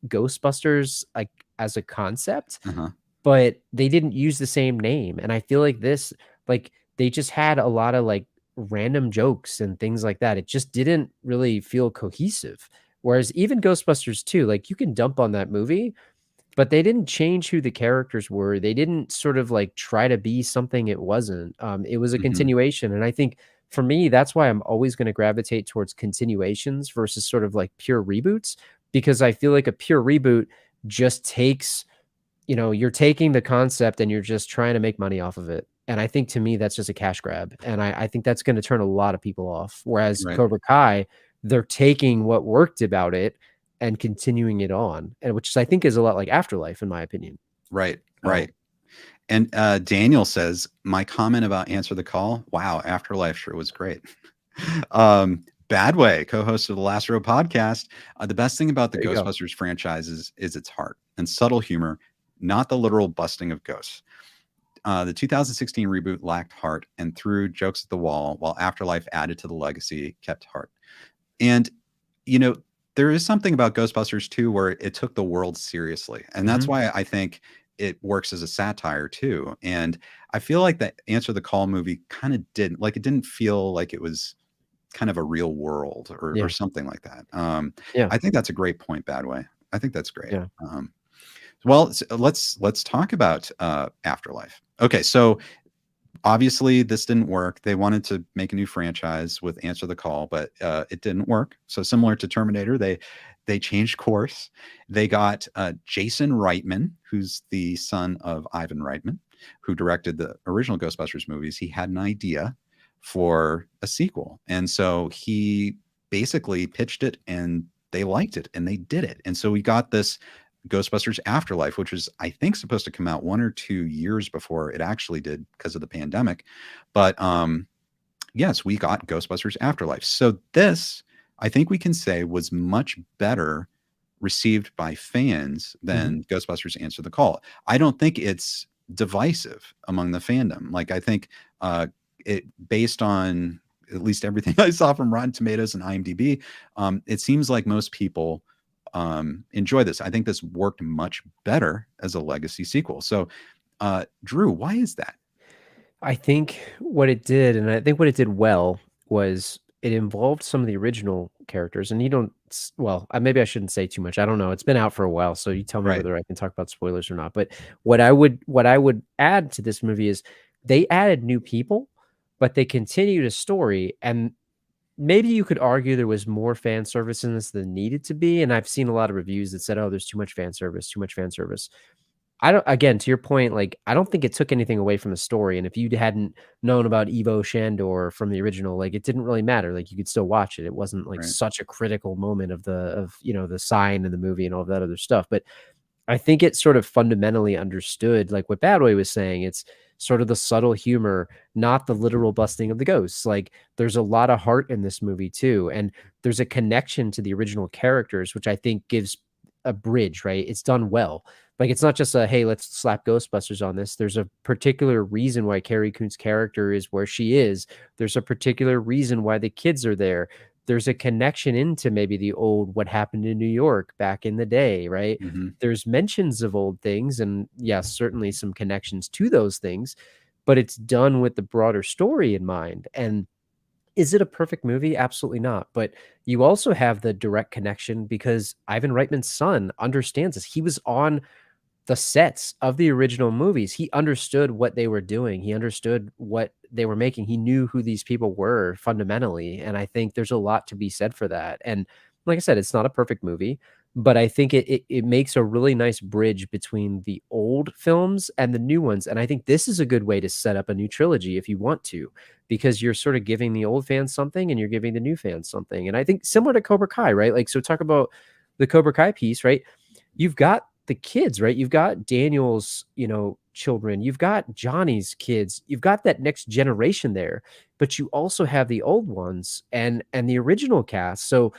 Ghostbusters, like as a concept, uh-huh. but they didn't use the same name. And I feel like this, like they just had a lot of like random jokes and things like that. It just didn't really feel cohesive. Whereas even Ghostbusters 2, like you can dump on that movie, but they didn't change who the characters were. They didn't sort of like try to be something it wasn't. It was a Mhm. continuation. And I think for me, that's why I'm always going to gravitate towards continuations versus sort of like pure reboots, because I feel like a pure reboot just takes, you're taking the concept and you're just trying to make money off of it. And I think to me, that's just a cash grab. And I think that's going to turn a lot of people off. Whereas Right. Cobra Kai, they're taking what worked about it and continuing it on, and which I think is a lot like Afterlife, in my opinion. Right. So Right. And Daniel says, my comment about Answer the Call. Wow, Afterlife sure was great. Badway, co-host of the Last Row podcast. The best thing about the there you go. Ghostbusters franchise is its heart and subtle humor, not the literal busting of ghosts. The 2016 reboot lacked heart and threw jokes at the wall, while Afterlife added to the legacy, kept heart. And, you know, there is something about Ghostbusters 2 where it took the world seriously. And that's Mhm. why I think it works as a satire too. And I feel like that Answer the Call movie kind of didn't, like, it didn't feel like it was kind of a real world or Yeah. something like that. Yeah. I think that's a great point, Badway. I think that's great. Yeah. Well, let's talk about Afterlife. Okay, so obviously this didn't work. They wanted to make a new franchise with Answer the Call, but it didn't work. So similar to Terminator, they changed course. They got Jason Reitman, who's the son of Ivan Reitman, who directed the original Ghostbusters movies. He had an idea for a sequel, and so he basically pitched it, and they liked it, and they did it. And so we got this Ghostbusters Afterlife, which was, I think, supposed to come out 1 or 2 years before it actually did because of the pandemic. But yes, we got Ghostbusters Afterlife. So this, I think we can say, was much better received by fans Mhm. than Ghostbusters Answer the Call. I don't think it's divisive among the fandom. Like, I think it, based on at least everything I saw from Rotten Tomatoes and IMDb, it seems like most people enjoy this. I think this worked much better as a legacy sequel. So, Drew, why is that? I think what it did, and I think what it did well, was it involved some of the original characters. And you don't, well, maybe I shouldn't say too much. I don't know. It's been out for a while, so you tell me Right. whether I can talk about spoilers or not. But what I would add to this movie is they added new people, but they continued a story. And maybe you could argue there was more fan service in this than needed to be. And I've seen a lot of reviews that said, "Oh, there's too much fan service, too much fan service." I don't, again, to your point, like, I don't think it took anything away from the story, and if you hadn't known about Ivo Shandor from the original, like, it didn't really matter, like, you could still watch it. It wasn't, like, Right. such a critical moment of the sign in the movie and all of that other stuff, but I think it sort of fundamentally understood, like, what Badway was saying. It's sort of the subtle humor, not the literal busting of the ghosts. Like, there's a lot of heart in this movie too, and there's a connection to the original characters, which I think gives a bridge, right? It's done well. Like, it's not just a, hey, let's slap Ghostbusters on this. There's a particular reason why Carrie Coon's character is where she is. There's a particular reason why the kids are there. There's a connection into maybe the old what happened in New York back in the day, right? Mhm. There's mentions of old things, and yes, certainly some connections to those things, but it's done with the broader story in mind. And Is it a perfect movie? Absolutely not. But you also have the direct connection because Ivan Reitman's son understands this. He was on the sets of the original movies. He understood what they were doing. He understood what they were making. He knew who these people were fundamentally. And I think there's a lot to be said for that. And like I said, it's not a perfect movie, but I think it makes a really nice bridge between the old films and the new ones. And I think this is a good way to set up a new trilogy if you want to, because you're sort of giving the old fans something and you're giving the new fans something. And I think similar to Cobra Kai, right? Like, so talk about the Cobra Kai piece, right? You've got the kids, right? You've got Daniel's, children. You've got Johnny's kids. You've got that next generation there, but you also have the old ones and the original cast. So,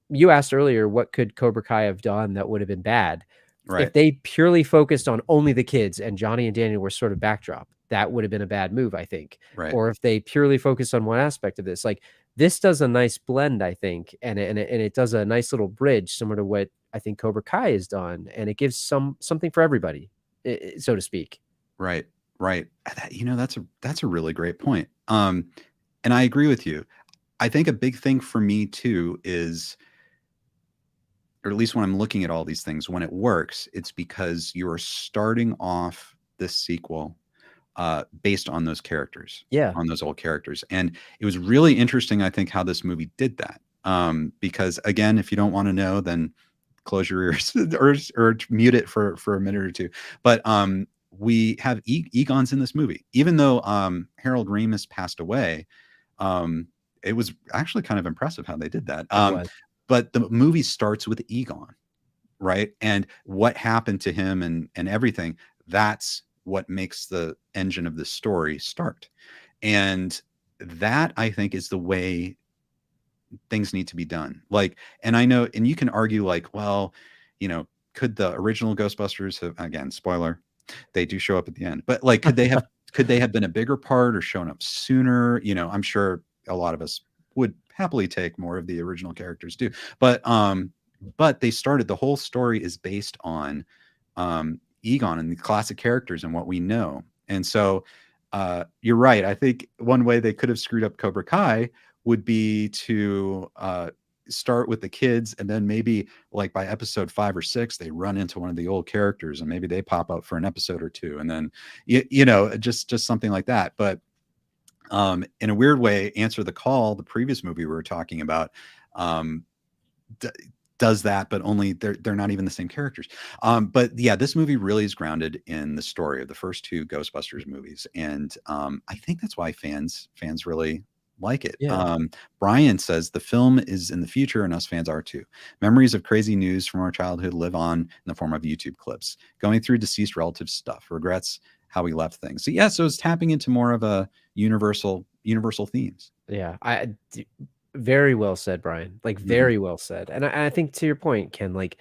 you asked earlier, what could Cobra Kai have done that would have been bad? If Right. they purely focused on only the kids and Johnny and Daniel were sort of backdrop, that would have been a bad move, I think. Right. Or if they purely focused on one aspect of this, like this does a nice blend, I think, and it does a nice little bridge similar to what I think Cobra Kai has done, and it gives something for everybody, so to speak. Right. Right. That's a really great point. And I agree with you. I think a big thing for me too is, or at least when I'm looking at all these things, when it works, it's because you are starting off this sequel based on those characters, Yeah, on those old characters. And it was really interesting, I think, how this movie did that. Because again, if you don't want to know, then close your ears or mute it for a minute or two. But we have Egon's in this movie, even though Harold Ramis passed away. It was actually kind of impressive how they did that. it was. But the movie starts with Egon, right? And what happened to him and everything. That's what makes the engine of the story start. And that, I think, is the way things need to be done. Like, and I know, and you can argue like, well, could the original Ghostbusters have, again, spoiler, they do show up at the end, but like, could they have been a bigger part or shown up sooner? I'm sure a lot of us would happily take more of the original characters too. But they started, the whole story is based on Egon and the classic characters and what we know. And so you're right. I think one way they could have screwed up Cobra Kai would be to start with the kids, and then maybe like by episode 5 or 6, they run into one of the old characters and maybe they pop up for an episode or two, and then just something like that. But in a weird way, Answer the Call, the previous movie we were talking about, does that, but only they're not even the same characters. But yeah, this movie really is grounded in the story of the first 2 Ghostbusters movies, and I think that's why fans really like it. Yeah. Brian says the film is in the future and us fans are too. Memories of crazy news from our childhood live on in the form of YouTube clips, going through deceased relative stuff, regrets how we left things. So yeah, so it's tapping into more of a universal themes. Yeah, very well said, Brian. Like very well said. And I think to your point, Ken, like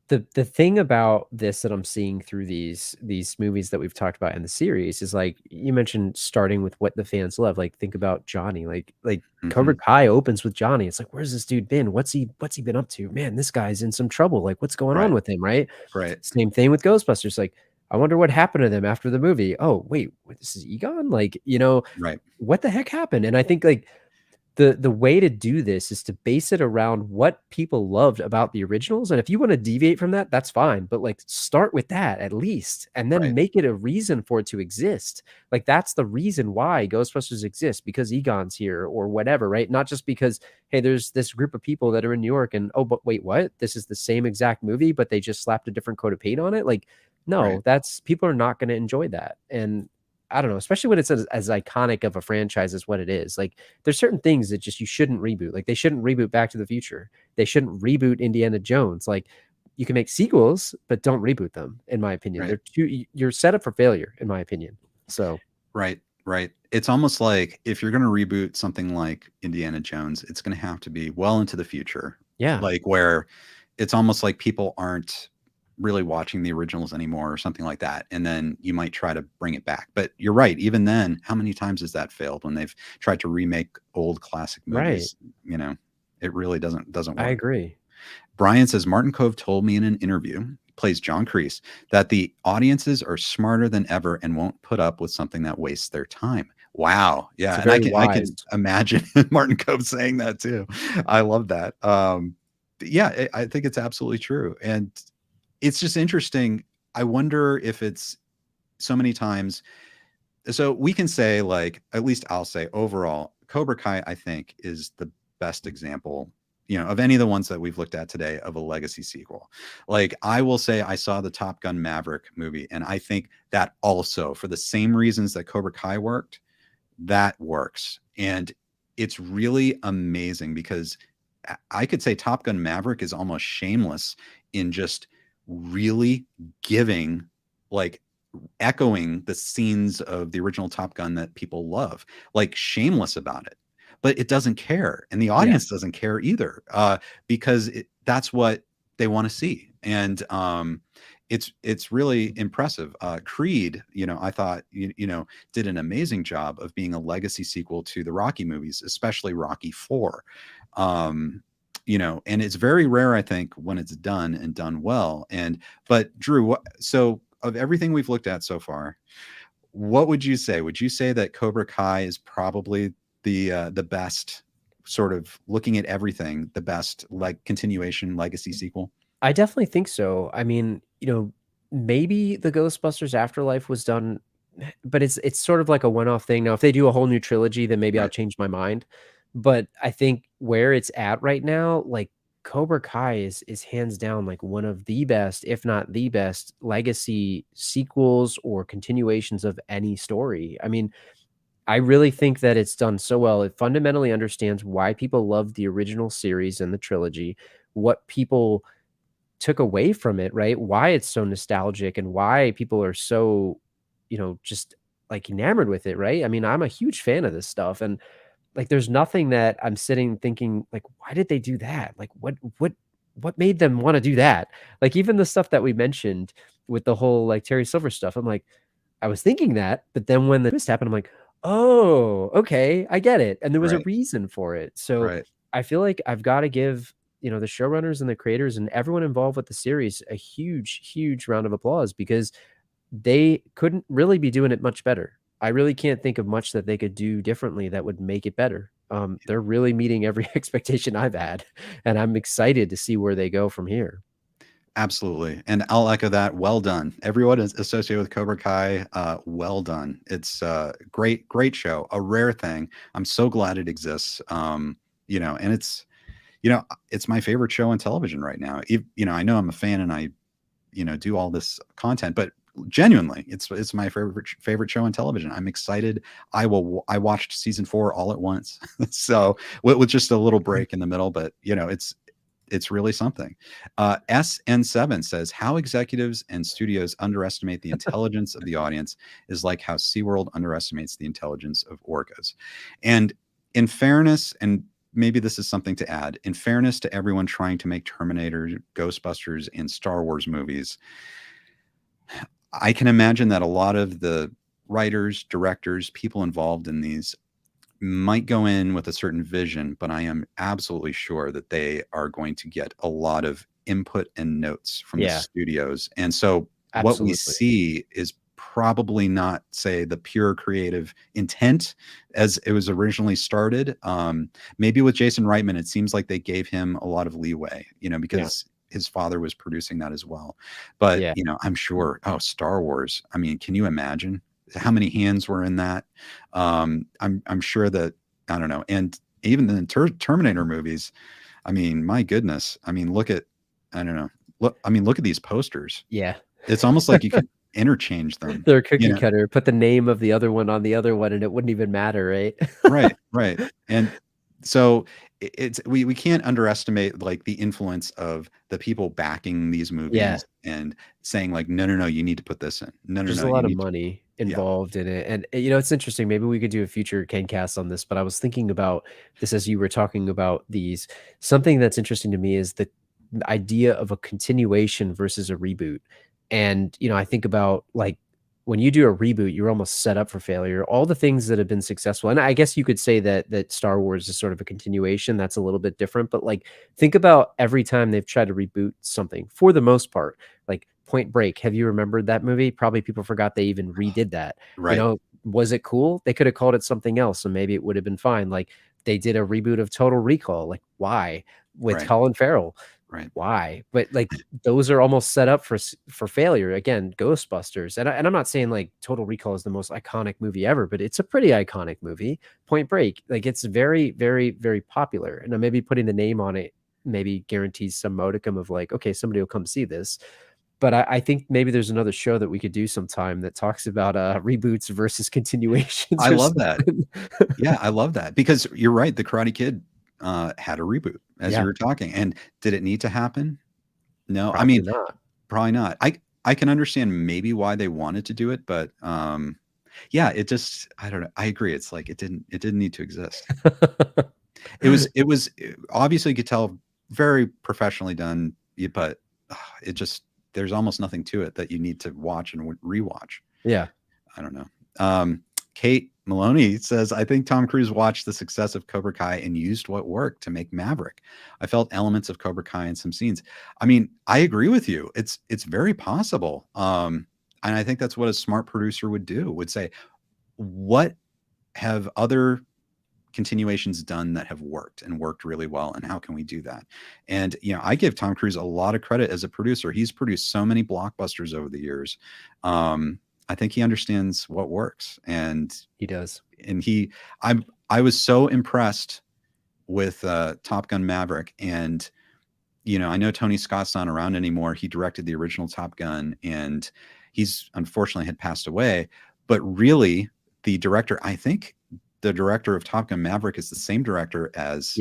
the thing about this that I'm seeing through these movies that we've talked about in the series is like you mentioned starting with what the fans love. Like think about Johnny. Like Cobra Kai opens with Johnny. It's like, where's this dude been? What's he been up to? Man, this guy's in some trouble. Like what's going on with him, right? Right. Same thing with Ghostbusters. Like I wonder what happened to them after the movie. Oh, wait, this is Egon? Like, Right. what the heck happened? And I think like the way to do this is to base it around what people loved about the originals. And if you want to deviate from that, that's fine. But like start with that at least, and then Right. make it a reason for it to exist. Like that's the reason why Ghostbusters exists, because Egon's here or whatever, right? Not just because, hey, there's this group of people that are in New York and but wait, what? This is the same exact movie, but they just slapped a different coat of paint on it. Like, no, Right. that's people are not going to enjoy that. And I don't know, especially when it's as iconic of a franchise as what it is. Like there's certain things that just you shouldn't reboot. Like they shouldn't reboot Back to the Future. They shouldn't reboot Indiana Jones. Like you can make sequels, but don't reboot them, in my opinion. Right. You're set up for failure, in my opinion. So Right. It's almost like if you're going to reboot something like Indiana Jones, it's going to have to be well into the future. yeah. Like where it's almost like people aren't really watching the originals anymore or something like that. And then you might try to bring it back. But you're right. Even then, how many times has that failed when they've tried to remake old classic movies? It really doesn't work. I agree. Brian says, Martin Kove told me in an interview, plays John Kreese, that the audiences are smarter than ever and won't put up with something that wastes their time. Wow. It's Yeah. a And I very can I wise. can imagine Martin Kove saying that too. I love that. Yeah, I think it's absolutely true. And it's just interesting. I wonder if it's so many times. So we can say, like, at least I'll say overall, Cobra Kai, I think, is the best example, of any of the ones that we've looked at today of a legacy sequel. Like, I will say I saw the Top Gun Maverick movie, and I think that also, for the same reasons that Cobra Kai worked, that works. And it's really amazing because I could say Top Gun Maverick is almost shameless in just really giving, like, echoing the scenes of the original Top Gun that people love, like shameless about it. But it doesn't care, and the Yeah. audience doesn't care either, because that's what they want to see. And it's really impressive. Creed, I thought did an amazing job of being a legacy sequel to the Rocky movies, especially Rocky Four. And it's very rare, I think, when it's done and done well. But Drew, so of everything we've looked at so far, what would you say? Would you say that Cobra Kai is probably the best, sort of looking at everything, the best, like, continuation legacy sequel? I definitely think so. I mean, maybe the Ghostbusters Afterlife was done, but it's sort of like a one-off thing. Now, if they do a whole new trilogy, then maybe I'll Right. change my mind. But I think where it's at right now, like Cobra Kai is hands down like one of the best, if not the best, legacy sequels or continuations of any story. I mean, I really think that it's done so well. It fundamentally understands why people love the original series and the trilogy, what people took away from it, right? Why it's so nostalgic and why people are so, just like enamored with it, right? I mean, I'm a huge fan of this stuff, and like there's nothing that I'm sitting thinking like, why did they do that? Like what made them want to do that? Like even the stuff that we mentioned with the whole like Terry Silver stuff, I'm like, I was thinking that, but then when the twist happened, I'm like, oh, okay, I get it. And there was a Right. reason for it. So Right. I feel like I've got to give, the showrunners and the creators and everyone involved with the series a huge, huge round of applause because they couldn't really be doing it much better. I really can't think of much that they could do differently that would make it better. They're really meeting every expectation I've had, and I'm excited to see where they go from here. Absolutely. And I'll echo that. Well done. Everyone is associated with Cobra Kai. Well done. It's a great, great show. A rare thing. I'm so glad it exists. And it's my favorite show on television right now. I know I'm a fan and I, do all this content, but genuinely, it's my favorite show on television. I'm excited. I watched season 4 all at once. So with just a little break in the middle, but it's really something. SN7 says how executives and studios underestimate the intelligence of the audience is like how SeaWorld underestimates the intelligence of orcas. And in fairness, and maybe this is something to add, in fairness to everyone trying to make Terminator, Ghostbusters, and Star Wars movies, I can imagine that a lot of the writers, directors, people involved in these might go in with a certain vision, but I am absolutely sure that they are going to get a lot of input and notes from the Yeah, studios. And so what we absolutely. see is probably not, say, the pure creative intent as it was originally started. Maybe with Jason Reitman, it seems like they gave him a lot of leeway, Yeah, because his father was producing that as well. But, yeah, I'm sure, Star Wars, I mean, can you imagine how many hands were in that? I'm sure that, I don't know. And even the Terminator movies, I mean, my goodness. I mean, I don't know. Look at these posters. yeah. It's almost like you could interchange them, They're a you cookie know? cutter. Put the name of the other one on the other one, and it wouldn't even matter, right? Right, right. And so we can't underestimate, like, the influence of the people backing these Yeah. movies and saying, like, no, no, no, you need to put this in. No, no, There's no, a you lot of need to. money Yeah. involved in it, and, it's interesting, maybe we could do a future KenCast on this, but I was thinking about this as you were talking about these. Something that's interesting to me is the idea of a continuation versus a reboot, and, I think about, like, when you do a reboot, you're almost set up for failure. All the things that have been successful, and I guess you could say that Star Wars is sort of a continuation, that's a little bit different, but, like, think about every time they've tried to reboot something, for the most part, like Point Break. Have you remembered that movie? Probably people forgot they even redid that. Right. was it cool? They could have called it something else, and maybe it would have been fine. Like they did a reboot of Total Recall. Like why? With Right. Colin Farrell. Right. Why? But like those are almost set up for failure. Again, Ghostbusters, and I'm not saying like Total Recall is the most iconic movie ever, but it's a pretty iconic movie. Point Break, like it's very, very, very popular, and maybe putting the name on it maybe guarantees some modicum of like, okay, somebody will come see this. But I think maybe there's another show that we could do sometime that talks about reboots versus continuations. I or love that. something. Yeah, I love that because you're right. The Karate Kid had a reboot as you Yeah. were talking, and did it need to happen? No, I Probably mean, not. probably not. I can understand maybe why they wanted to do it, but yeah, it just I don't know. I agree. It's like it didn't need to exist. It was obviously you could tell very professionally done, but it just there's almost nothing to it that you need to watch and rewatch. Yeah. I don't know. Kate Maloney says, I think Tom Cruise watched the success of Cobra Kai and used what worked to make Maverick. I felt elements of Cobra Kai in some scenes. I mean, I agree with you. It's very possible. And I think that's what a smart producer would do, would say, what have other continuations done that have worked and worked really well, and how can we do that? And I give Tom Cruise a lot of credit as a producer. He's produced so many blockbusters over the years. I think he understands what works, and he does. And I was so impressed with Top Gun Maverick, and I know Tony Scott's not around anymore. He directed the original Top Gun, and he's unfortunately had passed away. But really, the director, I think the director of Top Gun Maverick is the same director as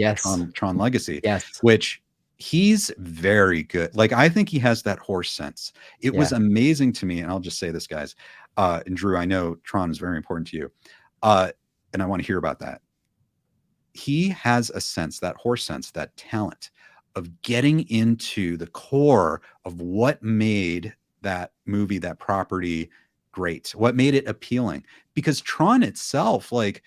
Tron Legacy, which he's very good. Like, I think he has that horse sense. It was amazing to me. And I'll just say this, guys, and Drew, I know Tron is very important to you. And I want to hear about that. He has a sense, that horse sense, that talent of getting into the core of what made that movie, that property great, what made it appealing. Because Tron itself, like,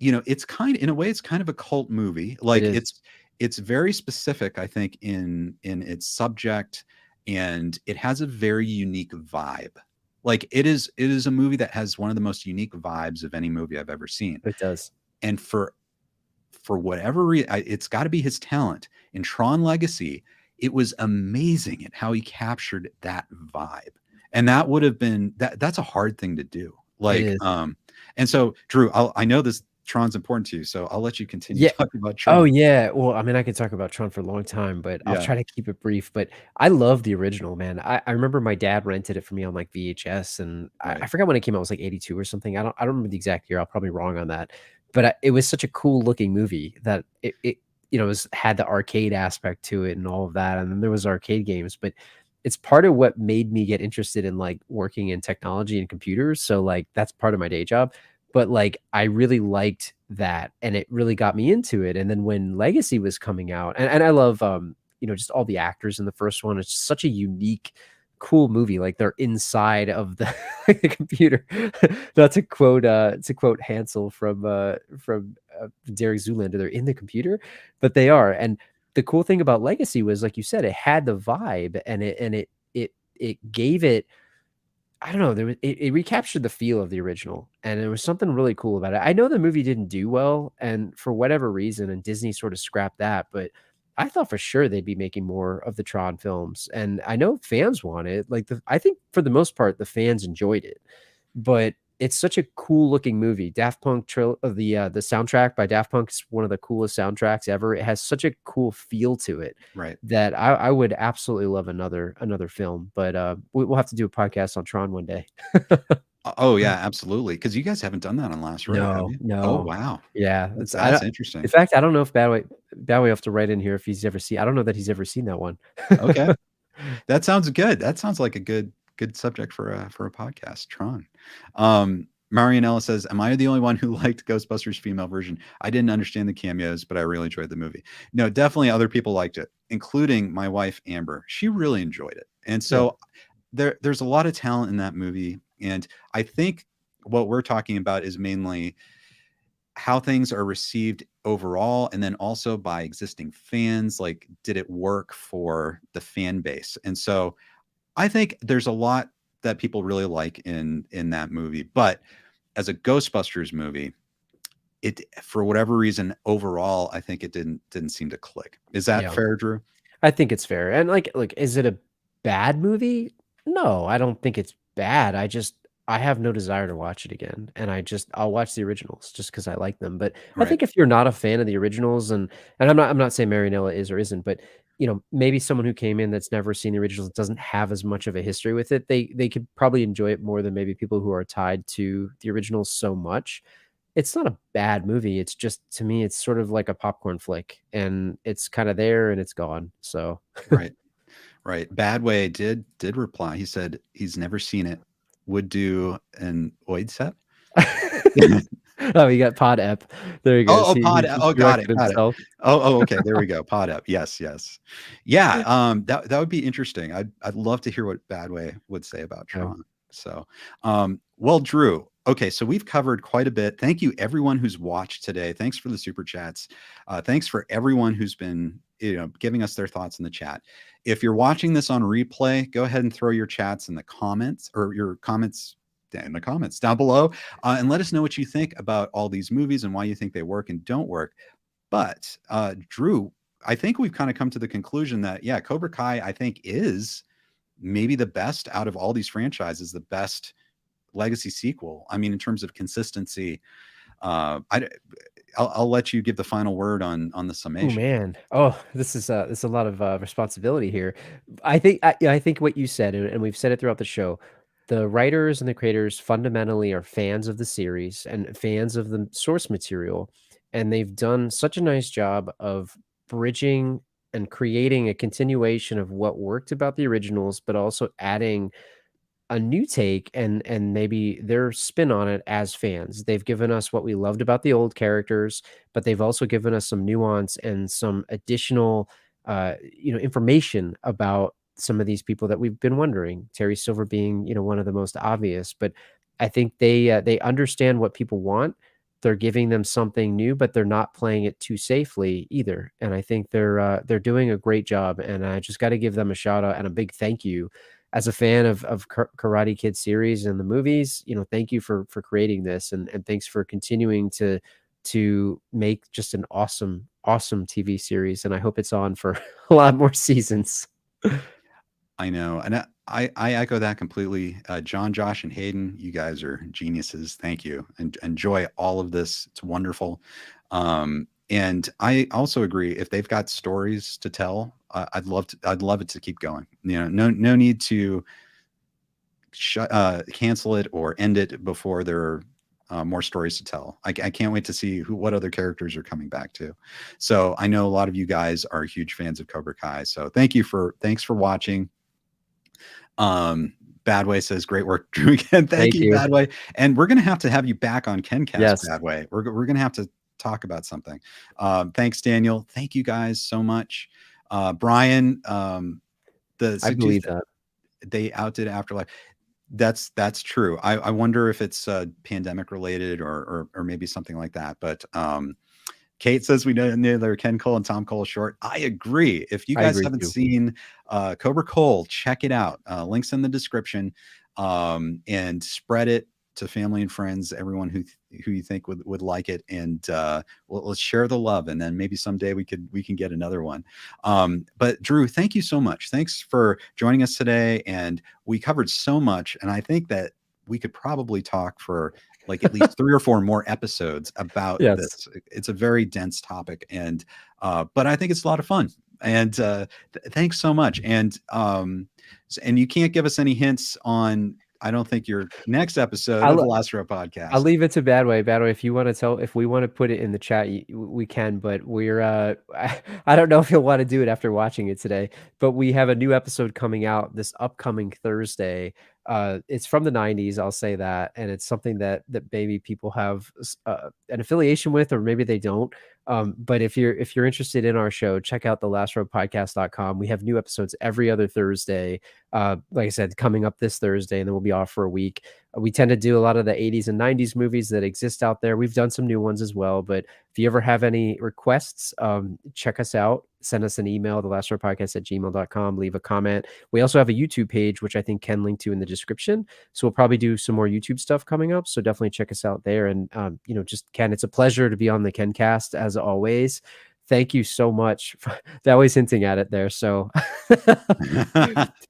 it's kind of, in a way, it's kind of a cult movie. Like it's very specific, I think, in its subject, and it has a very unique vibe. Like it is a movie that has one of the most unique vibes of any movie I've ever seen. It does. And for whatever reason, it's got to be his talent. In Tron Legacy, it was amazing at how he captured that vibe. And that would have been that's a hard thing to do. Like, and so Drew, I know this Tron's important to you, so I'll let you continue talking about Tron. Oh yeah. Well, I mean, I could talk about Tron for a long time, but I'll try to keep it brief. But I love the original, man. I remember my dad rented it for me on like VHS, and I forgot when it came out. It was like 82 or something. I don't remember the exact year. I'll probably be wrong on that. But it was such a cool looking movie that it had the arcade aspect to it and all of that. And then there was arcade games, but it's part of what made me get interested in like working in technology and computers. So like that's part of my day job. But like I really liked that, and it really got me into it. And then when Legacy was coming out, and I love just all the actors in the first one. It's such a unique, cool movie. Like they're inside of the, the computer. Not to quote Hansel from Derek Zoolander. They're in the computer, but they are. And the cool thing about Legacy was, like you said, it had the vibe, and it gave it, I don't know, it recaptured the feel of the original, and there was something really cool about it. I know the movie didn't do well, and for whatever reason, and Disney sort of scrapped that, but I thought for sure they'd be making more of the Tron films, and I know fans want it. Like I think for the most part, the fans enjoyed it, but it's such a cool looking movie. Daft Punk the soundtrack by Daft Punk is one of the coolest soundtracks ever. It has such a cool feel to it, right? That I would absolutely love another film. But we'll have to do a podcast on Tron one day. Oh yeah, absolutely. Because you guys haven't done that on Last Row, have you? No. Oh wow. Yeah, that's interesting. In fact, I don't know if Badway will have to write in here if he's ever seen. I don't know that he's ever seen that one. Okay, that sounds good. That sounds like a good subject for a podcast. Tron. Marianella says, am I the only one who liked Ghostbusters female version? I didn't understand the cameos, but I really enjoyed the movie. No, definitely other people liked it, including my wife Amber. She really enjoyed it. And so there's a lot of talent in that movie, and I think what we're talking about is mainly how things are received overall, and then also by existing fans. Like, did it work for the fan base? And so I think there's a lot that people really like in that movie, but as a Ghostbusters movie, it for whatever reason overall, I think it didn't seem to click. Is that Yeah. fair, Drew? I think it's fair. And like, look, is it a bad movie? No, I don't think it's bad. I have no desire to watch it again. And I'll watch the originals just because I like them. But I Right. think if you're not a fan of the originals, and I'm not saying Marianella is or isn't, but maybe someone who came in that's never seen the originals doesn't have as much of a history with it, they could probably enjoy it more than maybe people who are tied to the originals so much. It's not a bad movie. It's just, to me, it's sort of like a popcorn flick, and it's kind of there and it's gone. So, Right. Right. Badway did reply. He said he's never seen it. Would do an Oidsep. oh, you got Pod Ep. There he goes. He just Got corrected it, got it. himself. Okay, there we go. Pod up. Yes, yes. Yeah, that would be interesting. I'd love to hear what Badway would say about Yeah. Tron. So, well, Drew, okay, so we've covered quite a bit. Thank you everyone who's watched today. Thanks for the super chats. Thanks for everyone who's been, giving us their thoughts in the chat. If you're watching this on replay, go ahead and throw your chats in the comments, or your comments in the comments down below, and let us know what you think about all these movies and why you think they work and don't work. But Drew, I think we've kind of come to the conclusion that, yeah, Cobra Kai, I think, is maybe the best out of all these franchises, the best legacy sequel. I mean, in terms of consistency, I'll let you give the final word on the Oh summation. man. Oh, this is a lot of responsibility here. I think what you said, and we've said it throughout the show, the writers and the creators fundamentally are fans of the series and fans of the source material, and they've done such a nice job of bridging and creating a continuation of what worked about the originals, but also adding a new take and maybe their spin on it as fans. They've given us what we loved about the old characters, but they've also given us some nuance and some additional information about some of these people that we've been wondering. Terry Silver being, one of the most obvious, but I think they understand what people want. They're giving them something new, but they're not playing it too safely either. And I think they're doing a great job. And I just got to give them a shout out and a big thank you as a fan of Karate Kid series and the movies. Thank you for creating this, and thanks for continuing to make just an awesome TV series. And I hope it's on for a lot more seasons. I know, and I echo that completely. John, Josh, and Hayden, you guys are geniuses. Thank you, and enjoy all of this. It's wonderful. And I also agree, if they've got stories to tell, I'd love it to keep going. No need to cancel it or end it before there are more stories to tell. I can't wait to see what other characters are coming back to. So I know a lot of you guys are huge fans of Cobra Kai. So thanks for watching. Badway says, great work, Drew, again. Thank you, Badway. And we're gonna have to have you back on KenCast. Yes. Badway. We're gonna have to talk about something. Thanks, Daniel. Thank you guys so much. Brian, I believe that they outdid Afterlife. That's true. I wonder if it's pandemic related or maybe something like that. But Kate says we know neither Ken Cole and Tom Cole short. I agree. If you guys haven't seen Cobra Cole, check it out. Links in the description, and spread it to family and friends, everyone who you think would like it, and let's share the love, and then maybe someday we can get another one. But Drew, thank you so much. Thanks for joining us today, and we covered so much, and I think that we could probably talk for like at least 3 or 4 more episodes about this. It's a very dense topic, and but I think it's a lot of fun. And thanks so much. And you can't give us any hints on, I don't think, your next episode of the Last Row podcast. I'll leave it to Badway. Badway, if we want to put it in the chat, we can, but we're, I don't know if you'll want to do it after watching it today, but we have a new episode coming out this upcoming Thursday. It's from the 90s, I'll say that. And it's something that maybe people have an affiliation with, or maybe they don't. But if you're interested in our show, check out thelastrow.podcast.com. We have new episodes every other Thursday. Like I said, coming up this Thursday, and then we'll be off for a week. We tend to do a lot of the 80s and 90s movies that exist out there. We've done some new ones as well, but if you ever have any requests, check us out. send us an email, thelastropodcast@gmail.com, leave a comment. We also have a YouTube page, which I think Ken linked to in the description. So we'll probably do some more YouTube stuff coming up. So definitely check us out there. And, just Ken, it's a pleasure to be on the KenCast as always. Thank you so much. They're always hinting at it there. So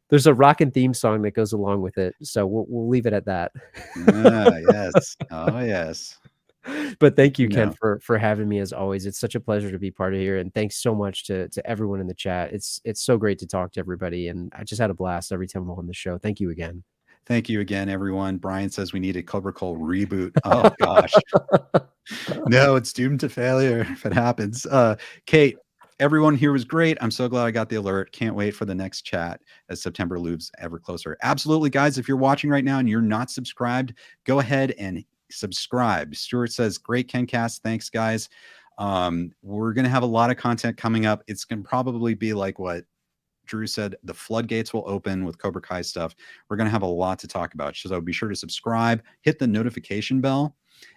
there's a rockin' theme song that goes along with it. So we'll leave it at that. Yes. Oh, yes. But thank you, Ken, for having me as always. It's such a pleasure to be part of here. And thanks so much to everyone in the chat. It's so great to talk to everybody. And I just had a blast every time I'm on the show. Thank you again. Thank you again, everyone. Brian says we need a Cobra Kai reboot. Oh gosh. No, it's doomed to failure if it happens. Kate, everyone here was great. I'm so glad I got the alert. Can't wait for the next chat as September looms ever closer. Absolutely, guys. If you're watching right now and you're not subscribed, go ahead and subscribe. Stuart says, great KenCast. Thanks, guys. We're going to have a lot of content coming up. It's going to probably be like what Drew said, the floodgates will open with Cobra Kai stuff. We're going to have a lot to talk about. So be sure to subscribe, hit the notification bell.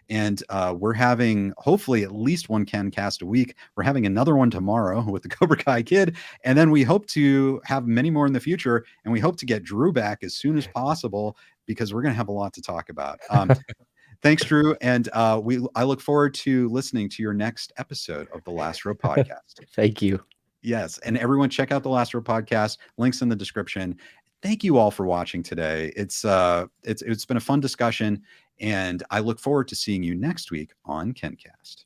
And we're having hopefully at least one KenCast a week. We're having another one tomorrow with the Cobra Kai kid. And then we hope to have many more in the future. And we hope to get Drew back as soon as possible because we're going to have a lot to talk about. Thanks, Drew. And I look forward to listening to your next episode of the Last Row podcast. Thank you. Yes. And everyone check out the Last Row podcast. Links in the description. Thank you all for watching today. It's been a fun discussion, and I look forward to seeing you next week on KenCast.